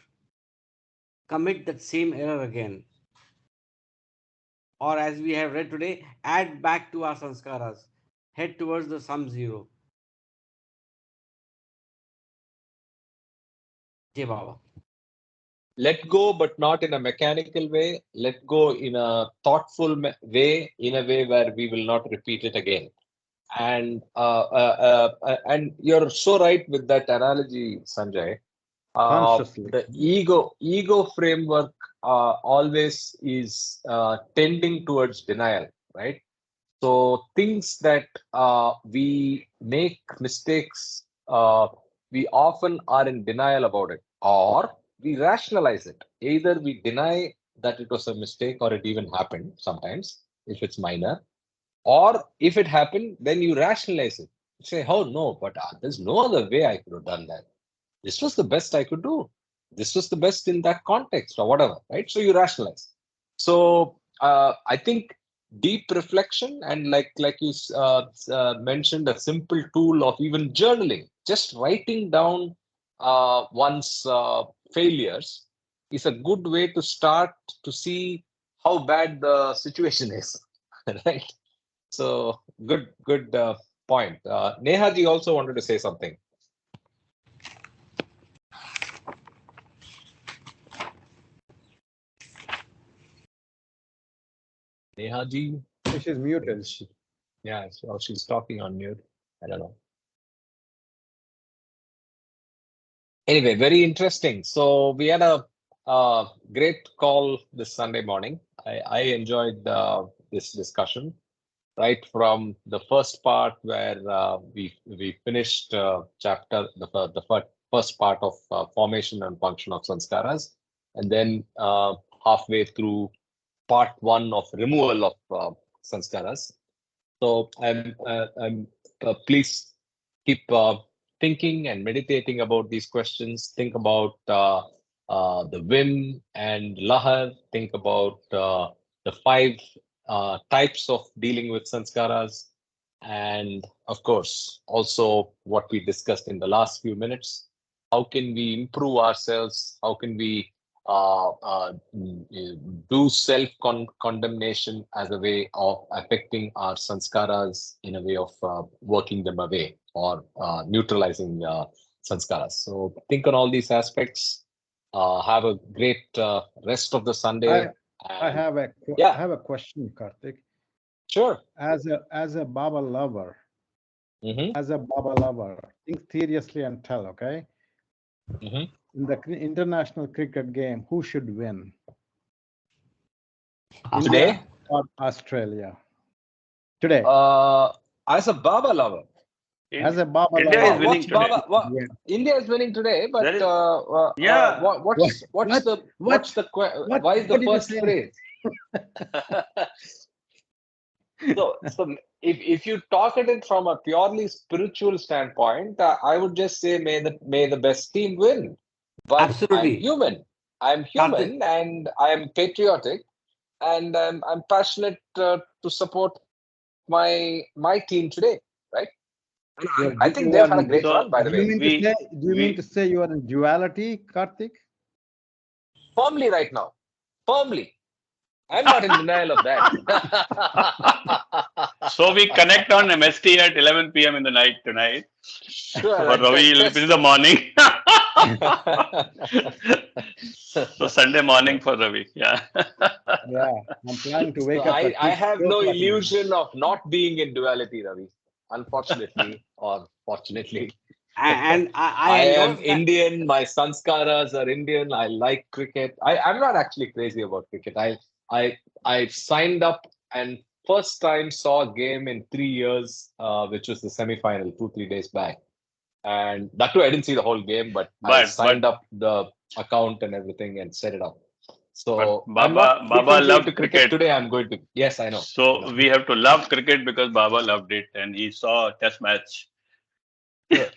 commit that same error again, or as we have read today, add back to our sanskaras, head towards the sum zero. Jai Baba. Let go, but not in a mechanical way. Let go in a thoughtful way, in a way where we will not repeat it again. And you're so right with that analogy, Sanjay. Consciously. The ego framework always is tending towards denial, right? So things that we make mistakes, we often are in denial about it, or we rationalize it. Either we deny that it was a mistake or it even happened sometimes, if it's minor, or if it happened, then you rationalize it. You say, oh no, but there's no other way I could have done that. This was the best I could do. This was the best in that context or whatever, right? So you rationalize. So I think deep reflection and like you mentioned, a simple tool of even journaling, just writing down one's failures is a good way to start to see how bad the situation is, right? So good point. Nehaji also wanted to say something. Nehaji, She's muted. yeah, so she's talking on mute. I don't know. Anyway, very interesting. So we had a great call this Sunday morning. I enjoyed this discussion, right from the first part where we finished chapter the first part of formation and function of sanskaras, and then halfway through part one of removal of sanskaras. So I'm please keep thinking and meditating about these questions. Think about the Vim and Lahar. Think about the five types of dealing with sanskaras, and of course also what we discussed in the last few minutes. How can we improve ourselves? How can we do self-condemnation as a way of affecting our sanskaras, in a way of working them away or neutralizing sanskaras. So think on all these aspects. Have a great rest of the Sunday. I have a question, Karthik. Sure. As a Baba lover, Mm-hmm. think seriously and tell, okay? Mm-hmm. In the international cricket game, who should win? Today? India or Australia? Today. As a Baba lover. As a Baba India lover. is winning today. India is winning today, but There is- why is the first phrase? So if you talk at it from a purely spiritual standpoint, I would just say may the best team win. But Absolutely. I'm human, and I'm patriotic, and I'm passionate to support my team today, right? I think they've had a great run, by the way. Do you mean to say you are in duality, Karthik? Firmly right now. Firmly. I'm not in denial of that. So we connect on MST at 11 p.m. in the night tonight. Sure. For Ravi, this is the morning. So Sunday morning for Ravi. Yeah. Yeah, I'm planning to wake So up. I have no illusion of not being in duality, Ravi. Unfortunately, or fortunately. And I am Indian. My sanskaras are Indian. I like cricket. I'm not actually crazy about cricket. I signed up and first time saw a game in 3 years, which was the semi-final 2-3 days back. And that too, I didn't see the whole game, but I signed up the account and everything and set it up. So But I'm not Baba frequently loved into cricket. today. I'm going to. Yes, I know. So we have to love cricket because Baba loved it, and he saw a test match No,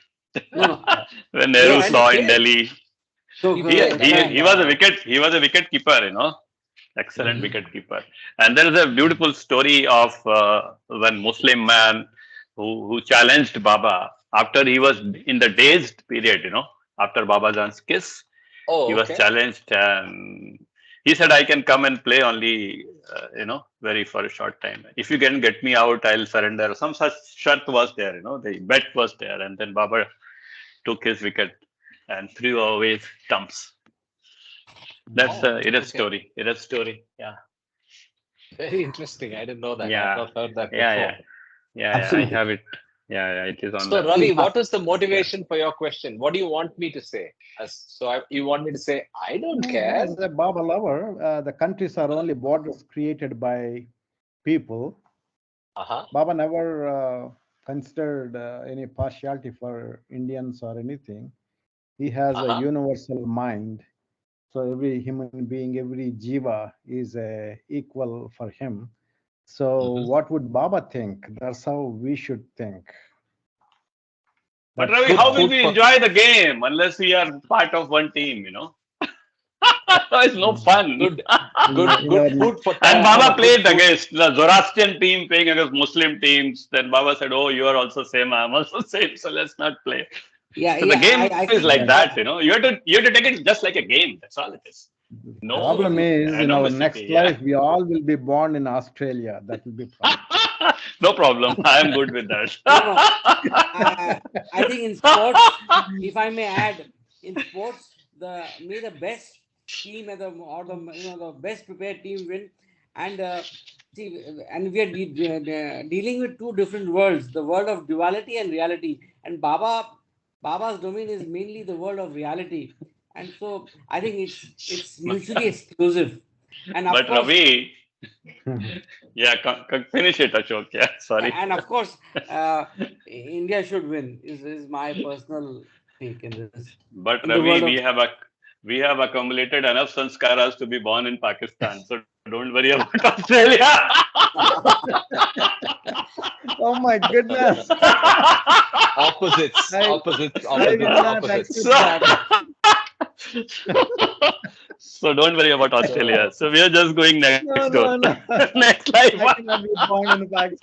no. when Yeah, Nehru and saw in Delhi. So He was a wicket keeper, excellent wicket keeper. And there is a beautiful story of one Muslim man who challenged Baba after he was in the dazed period, after Baba Jan's kiss. Oh, He was okay. challenged and he said, I can come and play only, very for a short time. If you can get me out, I'll surrender. Some such shart was there, the bet was there. And then Baba took his wicket and threw away his stumps. That's okay. story. Iraj story. Yeah. Very interesting. I didn't know that. Yeah. I've not heard that Yeah. before. Yeah. I Absolutely. have it. Yeah. It is on So, the. Ravi, what is the motivation for your question? What do you want me to say? You want me to say, I don't care? As a Baba lover, the countries are only borders created by people. Baba never considered any partiality for Indians or anything. He has a universal mind. So every human being, every jiva is equal for him. So what would Baba think? That's how we should think. But Ravi, how will we enjoy the game unless we are part of one team, It's no fun. Good food for thought. And Baba played against the Zoroastrian team playing against Muslim teams. Then Baba said, oh, you are also same, I'm also same, so let's not play. Yeah, So the game is like that, that. You have to take it just like a game. That's all it is. The problem is, in our next life, we all will be born in Australia. That will be problem. No problem. I am good with that. I think in sports, if I may add, in sports, may the best team the best prepared team win. And and we are dealing with two different worlds: the world of duality and reality. And Baba's domain is mainly the world of reality. And so I think it's mutually exclusive. And of But course, Ravi, finish it, Ashok. Yeah, sorry. and of course, India should win. Is my personal take in this. But In the Ravi, world we have accumulated enough sanskaras to be born in Pakistan. So don't worry about Australia. Oh my goodness. Opposites. So don't worry about Australia. So we are just going next door. Next life. I cannot be born in Pakistan.